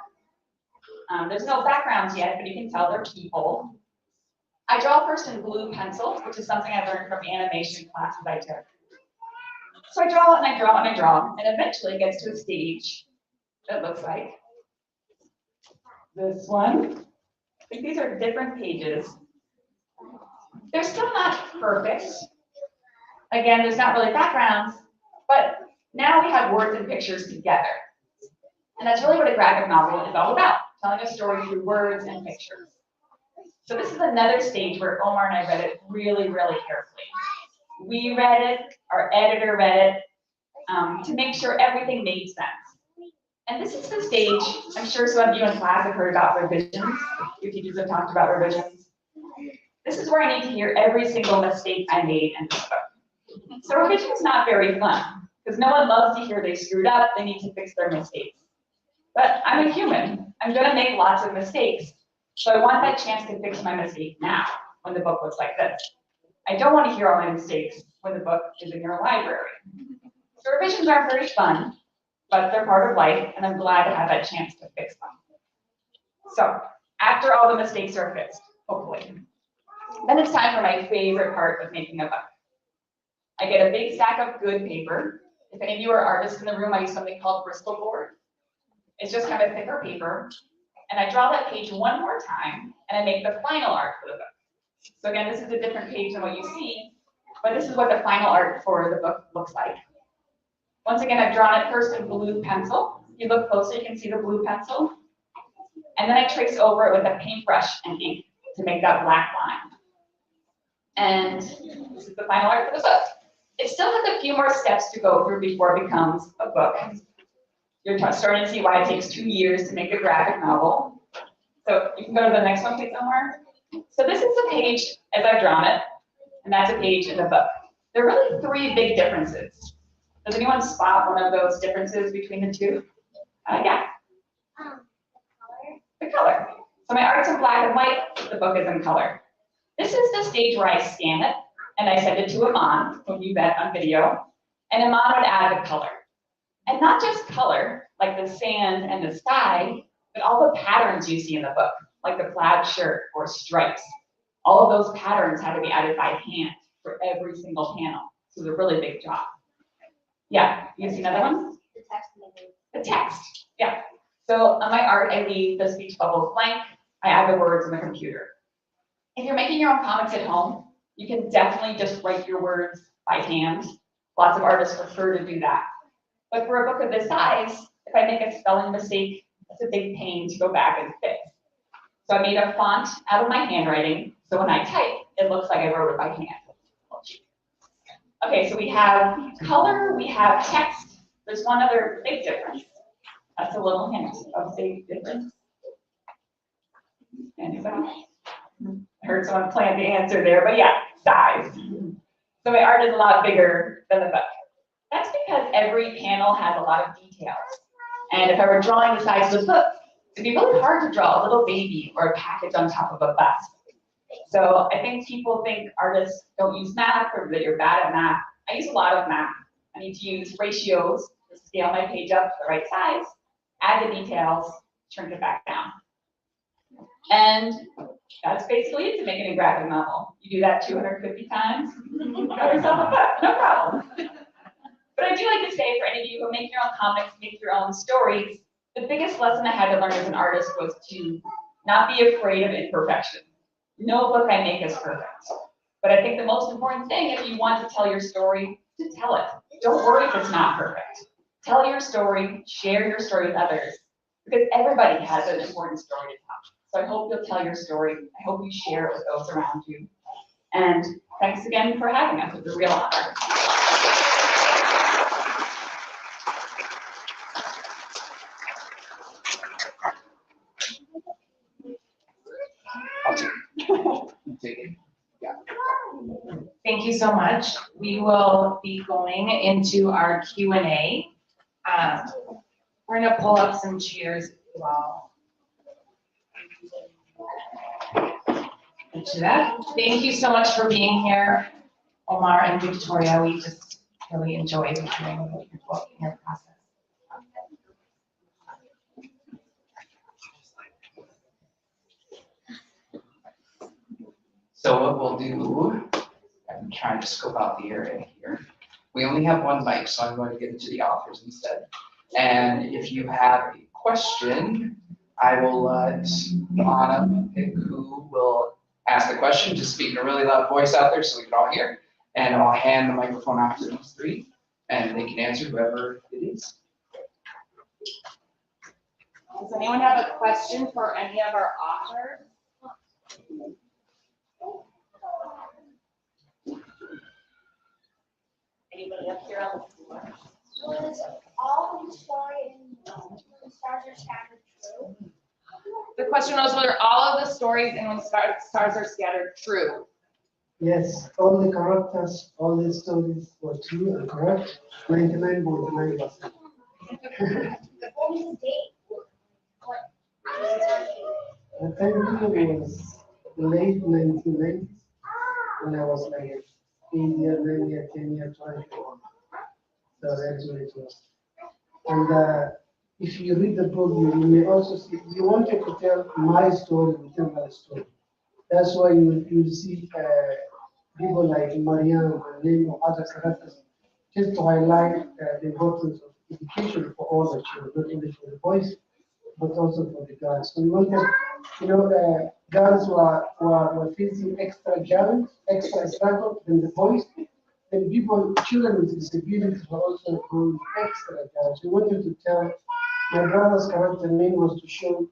K: There's no backgrounds yet, but you can tell they're people. I draw first in blue pencil, which is something I learned from animation classes I took. So I draw and I draw and I draw, and eventually it gets to a stage that looks like this one. I think these are different pages. They're still not perfect. Again, there's not really backgrounds, but now we have words and pictures together. And that's really what a graphic novel is all about, telling a story through words and pictures. So this is another stage where Omar and I read it really, really carefully. We read it, our editor read it, to make sure everything made sense. And this is the stage, I'm sure some of you in class have heard about revisions. Your teachers have talked about revisions. This is where I need to hear every single mistake I made in this book. So revision is not very fun, because no one loves to hear they screwed up, they need to fix their mistakes. But I'm a human, I'm gonna make lots of mistakes, so I want that chance to fix my mistake now, when the book looks like this. I don't want to hear all my mistakes when the book is in your library. So revisions aren't very fun, but they're part of life, and I'm glad to have that chance to fix them. So, after all the mistakes are fixed, hopefully, then it's time for my favorite part of making a book. I get a big stack of good paper. If any of you are artists in the room, I use something called Bristol board. It's just kind of thicker paper, and I draw that page one more time, and I make the final art for the book. So again, this is a different page than what you see, but this is what the final art for the book looks like. Once again, I've drawn it first in blue pencil. If you look closer, you can see the blue pencil. And then I trace over it with a paintbrush and ink to make that black line. And this is the final art for the book. It still has a few more steps to go through before it becomes a book. You're starting to see why it takes 2 years to make a graphic novel. So you can go to the next one, please, Omar. So this is the page as I've drawn it, and that's a page in the book. There are really 3 big differences. Does anyone spot one of those differences between the two? Yeah. The color. So my art's in black and white, the book is in color. This is the stage where I scan it, and I send it to Iman, whom you met on video, and Iman would add the color. And not just color, like the sand and the sky, but all the patterns you see in the book, like the plaid shirt or stripes. All of those patterns had to be added by hand for every single panel. So it's a really big job. Yeah, you see another one?
F: The text.
K: The text, yeah. So on my art, I leave the speech bubbles blank. I add the words in the computer. If you're making your own comics at home, you can definitely just write your words by hand. Lots of artists prefer to do that. But for a book of this size, if I make a spelling mistake, it's a big pain to go back and fix. So I made a font out of my handwriting, so when I type, it looks like I wrote it by hand. Okay, so we have color, we have text. There's one other big difference. That's a little hint of big difference. Anybody? I heard someone plan the answer there, but yeah, size. So my art is a lot bigger than the book. That's because every panel has a lot of details. And if I were drawing the size of the book, it'd be really hard to draw a little baby or a package on top of a bus. So I think people think artists don't use math or that you're bad at math. I use a lot of math. I need to use ratios to scale my page up to the right size, add the details, shrink it back down. And that's basically it to make a graphic novel. You do that 250 times, you got yourself a book, no problem. But I do like to say for any of you who make your own comics, make your own stories, the biggest lesson I had to learn as an artist was to not be afraid of imperfection. No book I make is perfect. But I think the most important thing, if you want to tell your story, to tell it. Don't worry if it's not perfect. Tell your story, share your story with others, because everybody has an important story to tell. So I hope you'll tell your story. I hope you share it with those around you. And thanks again for having us. It's a real honor.
A: Take it. Yeah.
G: Thank you so much. We will be going into our Q&A. We're gonna pull up some chairs as well. To that. Thank you so much for being here, Omar and Victoria. We just really enjoyed hearing about your book and your process.
A: So what we'll do, I'm trying to scope out the area here. We only have one mic, so I'm going to give it to the authors instead. And if you have a question, I will let Anna pick who will ask the question. Just speak in a really loud voice out there so we can all hear. And I'll hand the microphone off to those three, and they can answer whoever it is.
G: Does anyone have a question for any of our authors? Anybody up here on the floor?
L: Was all of the story in Stars Are Scattered true?
G: The question was whether all of the stories in When Stars Are Scattered true.
J: Yes, all the characters, all the stories were true and correct, 99.9%.
L: What was the date? What?
J: I think it was late 1990s when I was like 8 year, 9 year, 10 year, 12 year old. So that's what it was. And if you read the book, you may also see, you wanted to tell my story within my story. That's why you see people like Mariam and name other characters, just to highlight the importance of education for all the children, not only for the boys, but also for the girls. So we wanted, girls were facing extra challenge, extra struggle than the boys. And children with disabilities were also going extra challenge. We wanted to tell my brother's character name was to show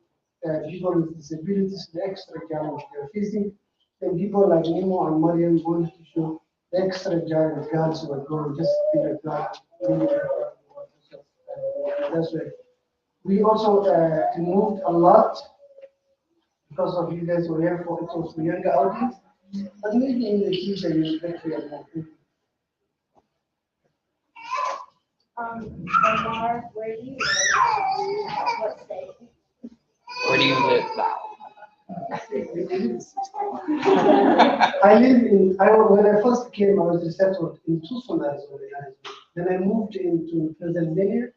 J: people with disabilities the extra challenge they're facing. And people like Nemo and Mariam wanted to show the extra challenge girls who were going just being a girl. That's right. We also moved a lot because of you guys were here for it was for younger audience. But maybe in the future you will get more.
L: Omar, where do you live? What state?
A: Where do you live now?
J: When I first came, I was settled in Tucson, Arizona. Then I moved into Pennsylvania.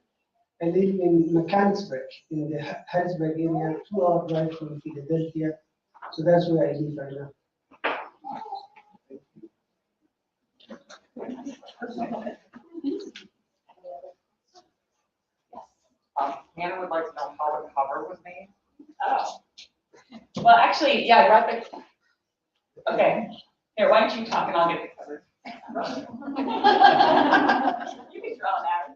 J: I live in Mechanicsburg, in the Harrisburg area, 2-hour drive from Philadelphia. So that's where I live right now.
M: Hannah would like to know how the cover was made.
K: Oh. Well, actually, yeah, I brought the. Okay. Here, why don't you talk and I'll get the cover. You can draw now.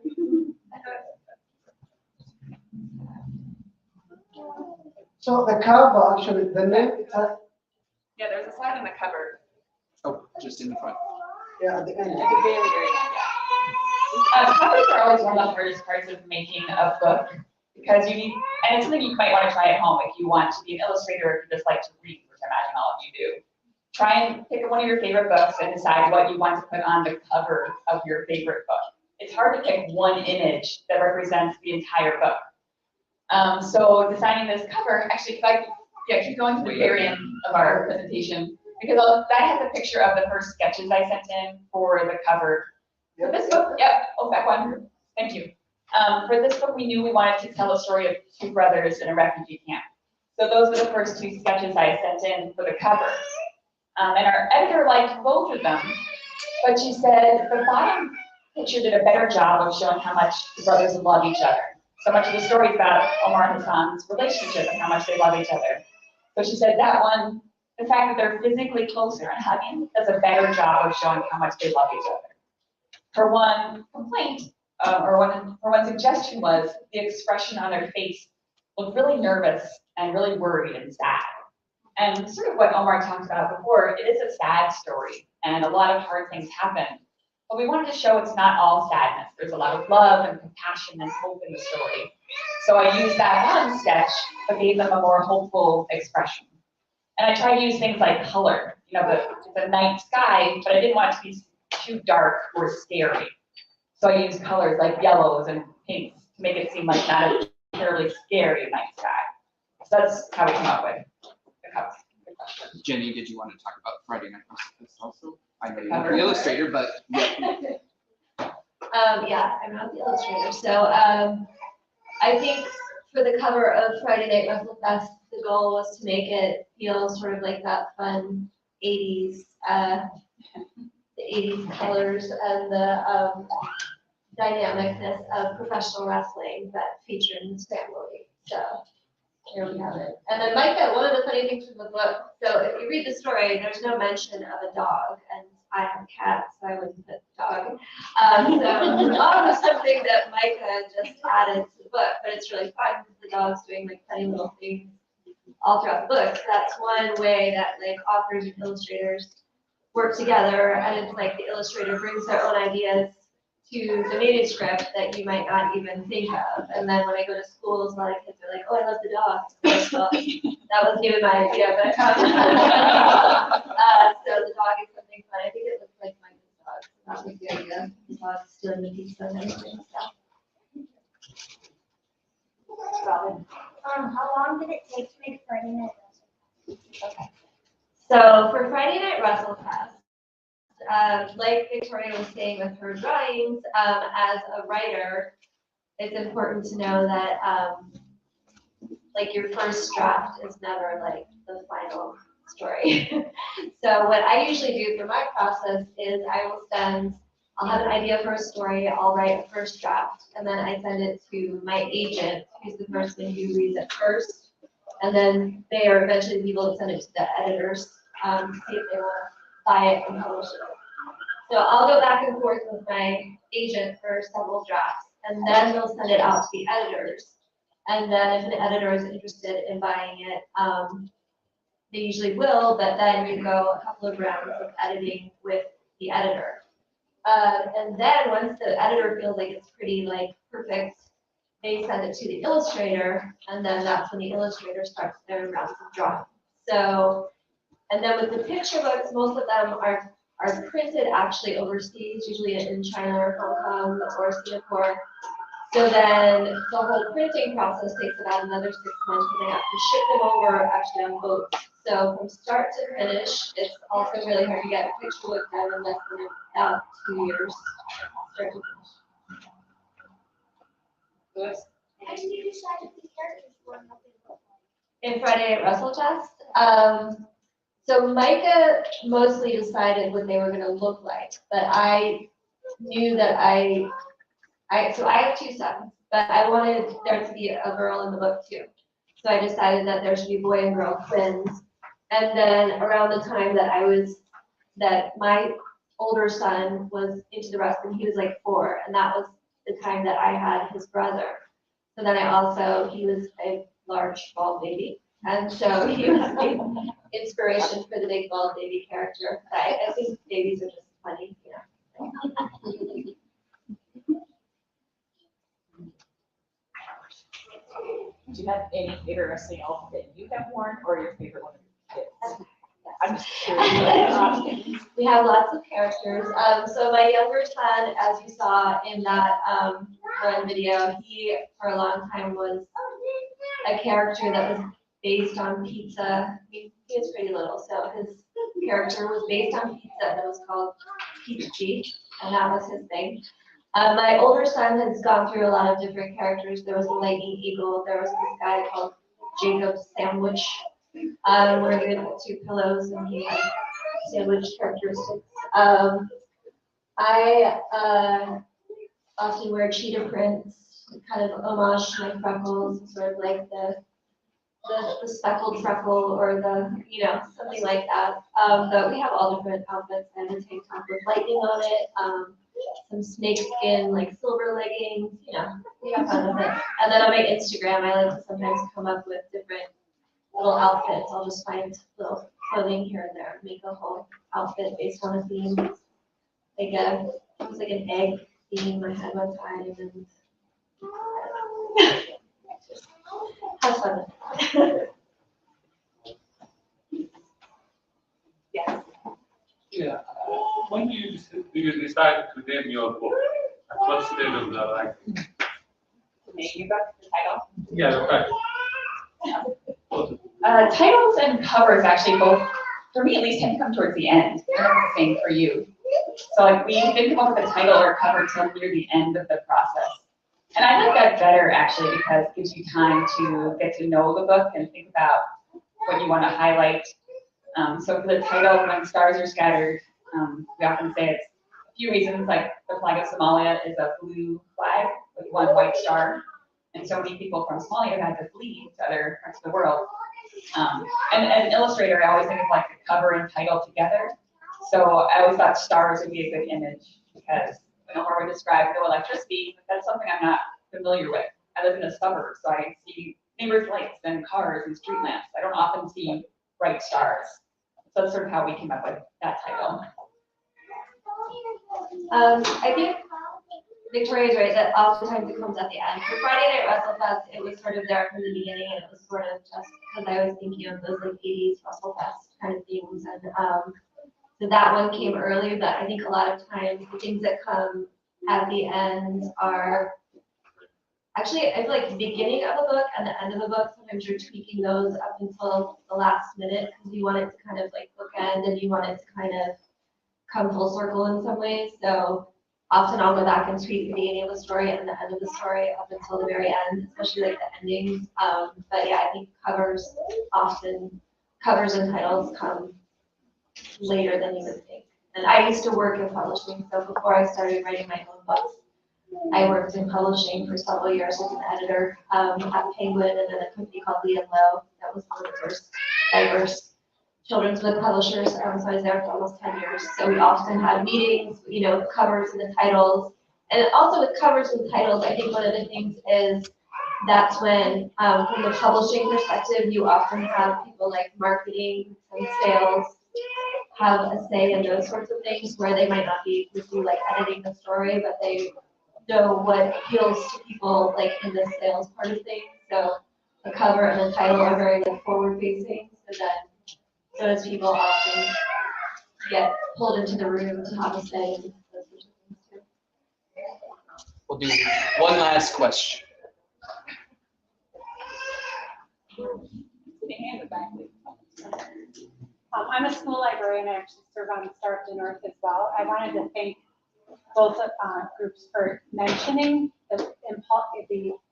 J: So the cover, actually, the name,
K: Yeah, there's a slide on the cover.
A: Oh, just in the front.
J: yeah, at the
K: At
J: end.
K: the very, very end, yeah. Covers are always one of the hardest parts of making a book because you need, and it's something you might want to try at home if you want to be an illustrator or if you just like to read, which I imagine all of you do. Try and pick one of your favorite books and decide what you want to put on the cover of your favorite book. It's hard to pick one image that represents the entire book. So designing this cover, actually, keep going to the very end of our presentation, because that has a picture of the first sketches I sent in for the cover. For this book, back one, thank you. For this book, we knew we wanted to tell a story of two brothers in a refugee camp. So those were the first two sketches I sent in for the cover. And our editor liked both of them, but she said the bottom picture did a better job of showing how much the brothers love each other. So much of the story is about Omar and Hassan's relationship and how much they love each other. So she said that one, the fact that they're physically closer and hugging does a better job of showing how much they love each other. Her one complaint, or one suggestion was the expression on their face looked really nervous and really worried and sad. And sort of what Omar talked about before, it is a sad story and a lot of hard things happen. But we wanted to show it's not all sadness. There's a lot of love and compassion and hope in the story. So I used that one sketch, but gave them a more hopeful expression. And I tried to use things like color, the night sky, but I didn't want it to be too dark or scary. So I used colors like yellows and pinks to make it seem like not a terribly scary night sky. So that's how we came up with the cover.
A: Jenny, did you want to talk about Friday Night Recipes also? I know you're not the illustrator, but.
F: Yeah, I'm not the illustrator. So I think for the cover of Friday Night Wrestle Fest, the goal was to make it feel sort of like that fun 80s, the 80s colors and the dynamicness of professional wrestling that featured in this family. So here we have it. And then Micah, one of the funny things from the book, so if you read the story, there's no mention of a dog, and I have a cat, so I wouldn't put dog. So the dog was something that Micah just added to the book, but it's really fun because the dog's doing like funny little things all throughout the book. So that's one way that like authors and illustrators work together, and it's like the illustrator brings their own ideas to the manuscript that you might not even think of. And then when I go to schools, a lot of kids are like, oh, I love the dog. So that wasn't even my idea, but so the dog is something fun. I think it looks like my dog. So that was the idea. The dog's stealing the pizza and everything. Robin.
L: How long did it take to make Friday Night Wrestle?
F: Okay. So for Friday Night Wrestle Fest, like Victoria was saying with her drawings, as a writer, it's important to know that like your first draft is never like the final story. So what I usually do for my process is I'll have an idea for a story, I'll write a first draft, and then I send it to my agent, who's the person who reads it first. And then they are eventually able to send it to the editors, to see if they want to buy it and publish it. So I'll go back and forth with my agent for several drafts, and then they'll send it out to the editors. And then if an editor is interested in buying it, they usually will, but then you go a couple of rounds of editing with the editor. And then once the editor feels like it's pretty like perfect, they send it to the illustrator, and then that's when the illustrator starts their rounds of drawing. So, and then with the picture books, most of them are printed actually overseas, usually in China or Hong Kong or Singapore. So then the whole printing process takes about another 6 months, and they have to ship them over actually on boats. So from start to finish, it's also really hard to get a picture book done in less than about 2 years, start to finish.
L: How did you decide if these characters were in the book?
F: In Friday at WrestleFest, so Micah mostly decided what they were going to look like, but I knew that so I have two sons, but I wanted there to be a girl in the book too. So I decided that there should be boy and girl twins. And then around the time that my older son was into the wrestling, he was like 4, and that was the time that I had his brother. So then he was a large bald baby. And so he was the inspiration for the big bald baby character. I think babies are just funny, you know.
K: Do you have any favorite wrestling outfit you have worn, or your favorite one of your kids? I'm just curious.
F: We have lots of characters. So my younger son, as you saw in that one video, he for a long time was a character that was based on pizza. He was pretty little, so his character was based on pizza, and it was called Peachy, and that was his thing. My older son has gone through a lot of different characters. There was a lightning eagle. There was this guy called Jacob Sandwich, where he would put 2 pillows and he had sandwich characteristics. I often wear cheetah prints, kind of homage to my freckles, sort of like the speckled freckle or the, you know, something like that. But we have all different outfits. I have a tank top with lightning on it, some snake skin, like silver leggings, you know, we have fun with it. And then on my Instagram, I like to sometimes come up with different little outfits. I'll just find little clothing here and there, make a whole outfit based on a theme. Like it was like an egg theme I had one time, and have fun.
K: Yes.
N: Yeah. When do you decide to name your book? At what stage of the writing?
K: To name your book, the title?
N: Yeah, right.
K: Titles and covers actually both, for me at least, tend to come towards the end. I don't know if the same for you. So like we didn't come up with a title or cover till near the end of the process. And I like that better actually because it gives you time to get to know the book and think about what you want to highlight. So for the title, When Stars Are Scattered, we often say it's a few reasons, like the flag of Somalia is a blue flag with 1 white star. And so many people from Somalia had to flee to other parts of the world. And as an illustrator, I always think of like the cover and title together. So I always thought stars would be a good image because when we're describing no electricity, that's something I'm not familiar with. I live in the suburbs, so I see neighbors' lights and cars and street lamps. I don't often see bright stars. So that's sort of how we came up with that title.
F: I think Victoria's right that oftentimes it comes at the end. For Friday Night WrestleFest, it was sort of there from the beginning, and it was sort of just because I was thinking of those like 80s WrestleFest kind of themes, and so that one came early. But I think a lot of times the things that come at the end are actually, I feel like the beginning of a book and the end of a book. Sometimes you're tweaking those up until the last minute because you want it to kind of like bookend and you want it to kind of come full circle in some ways. So often I'll go back and tweak the beginning of the story and the end of the story up until the very end, especially like the endings. But yeah, I think covers and titles come later than you would think. And I used to work in publishing, so before I started writing my own books, I worked in publishing for several years as an editor at Penguin and then a company called Lee & Low. That was one of the first diverse children's book publishers. So I was there for almost 10 years. So we often had meetings, you know, covers and the titles. And also with covers and titles, I think one of the things is that's when, from the publishing perspective, you often have people like marketing and sales have a say in those sorts of things where they might not be with you like editing the story, but they know what appeals to people like in the sales part of things. So the cover and the title are very like forward facing. So then those people often get pulled into the room to have a say in those sorts of things too.
A: We'll do one last question.
O: I'm a school librarian. I actually serve on Star of the North as well. I wanted to thank both groups for mentioning the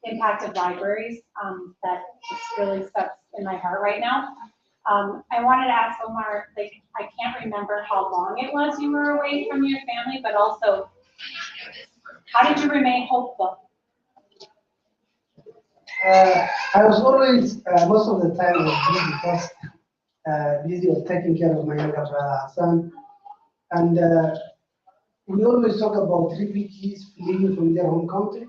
O: impact of libraries that just really stuck in my heart right now. I wanted to ask Omar, like, I can't remember how long it was you were away from your family, but also, how did you remain hopeful?
J: I was always, most of the time, I was busy because busy with taking care of my younger brother Hassan. And we always talk about refugees fleeing from their home country.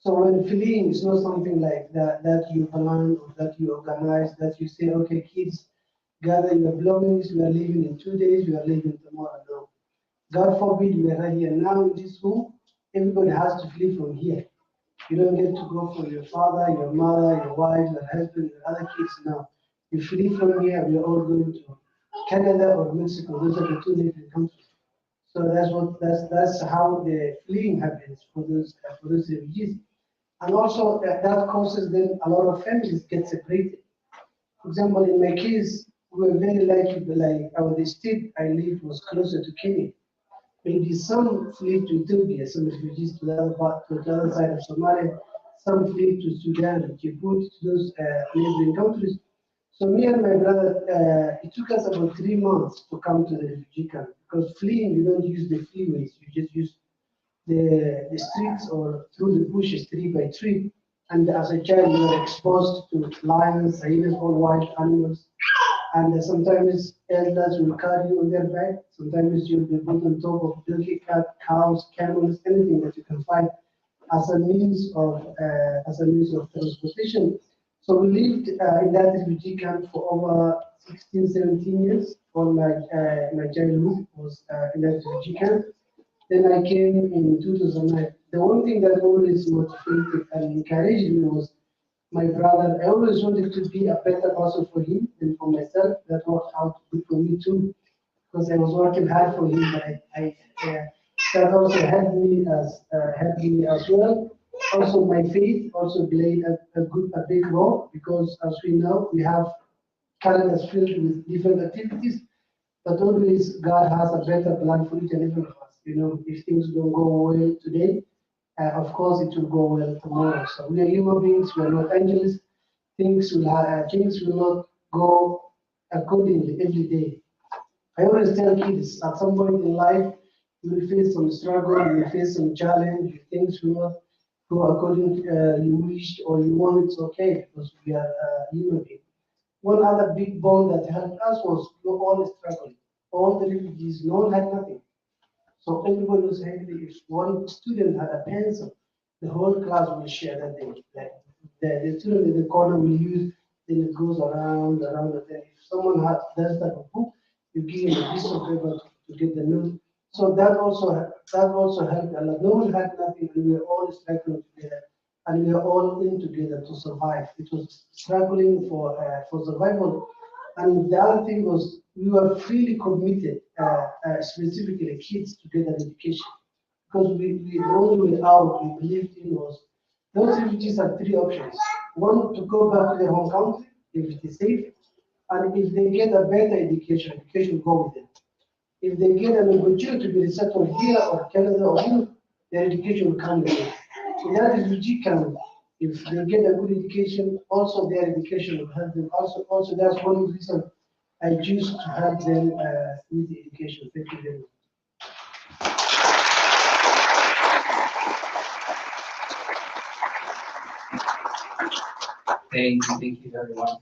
J: So when fleeing is not something like that you plan or that you organize, that you say, okay, kids, gather your belongings, we are leaving in 2 days, we are leaving tomorrow. No. God forbid we are right here now in this room, everybody has to flee from here. You don't get to go for your father, your mother, your wife, your husband, your other kids now. You flee from here, we are all going to Canada or Mexico. Those are the two neighboring countries. So that's how the fleeing happens for those refugees. And also that causes then a lot of families get separated. For example, in my case, we were very lucky, like the state I lived was closer to Kenya. Maybe some fled to Ethiopia, some refugees to the other part, to the other side of Somalia, some fled to Sudan, Djibouti, to those neighboring countries. So me and my brother, it took us about 3 months to come to the refugee camp because fleeing, you don't use the freeways, you just use the streets or through the bushes, tree by tree. And as a child, you are exposed to lions, hyenas, all wild animals. And sometimes elders will carry you on their back. Sometimes you'll be put on top of donkey, cat, cows, camels, anything that you can find as a means of transportation. So we lived in that refugee camp for over 16, 17 years. All my childhood was in that refugee camp. Then I came in 2009. The one thing that always motivated and encouraged me was my brother. I always wanted to be a better person for him than for myself. That worked out good for me too, because I was working hard for him. But that also helped me as well. Also, my faith also played a big role because, as we know, we have calendars filled with different activities. But always God has a better plan for each and every of us. You know, if things don't go well today, of course it will go well tomorrow. So we are human beings, we are not angels. Things will not go accordingly every day. I always tell kids at some point in life you will face some struggle, you will face some challenge, things will not go according to you wished or you want. It's okay because we are human beings. One other big bond that helped us was we were all struggling. All the refugees, no one had nothing. So everybody was angry. If one student had a pencil, the whole class will share that thing. Like the student in the corner will use, then it goes around, and then if someone does that a book, you give him a piece of paper to get the note. So that also helped a lot. No one had nothing, and we were all struggling together, and we were all in together to survive. It was struggling for survival. And the other thing was we were freely committed, specifically kids, to get an education. Because the only way out we believed in was those refugees have 3 options. One, to go back to their home country if it is safe, and if they get a better education will go with them. If they get an opportunity to be resettled here or Canada or Europe, their education will come with them. In that refugee camp, if they get a good education, also their education will help them. Also that's one reason I choose to help them with the education. Thank you very much.
A: Thank you, everyone.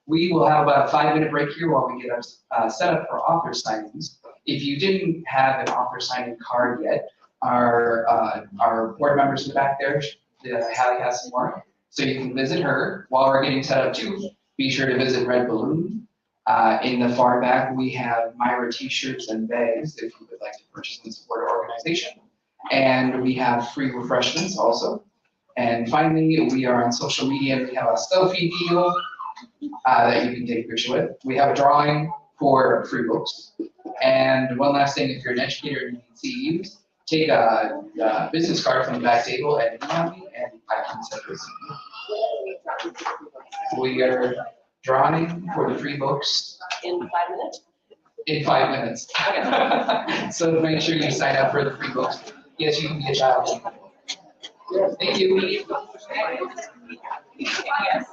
A: We will have about a 5-minute break here while we get our set up for author signings. If you didn't have an author signing card yet, our board members in the back there, Hallie has some more, so you can visit her. While we're getting set up too, be sure to visit Red Balloon. In the far back, we have MYRA t-shirts and bags if you would like to purchase and support our organization. And we have free refreshments also. And finally, we are on social media and we have a selfie deal that you can take a picture with. We have a drawing for free books. And one last thing, if you're an educator and you need CEUs, take a business card from the back table and email me and I can send this. We are drawing for the free books.
B: In 5 minutes?
A: In 5 minutes. So make sure you sign up for the free books. Yes, you can be a child. Thank you.
B: Yes.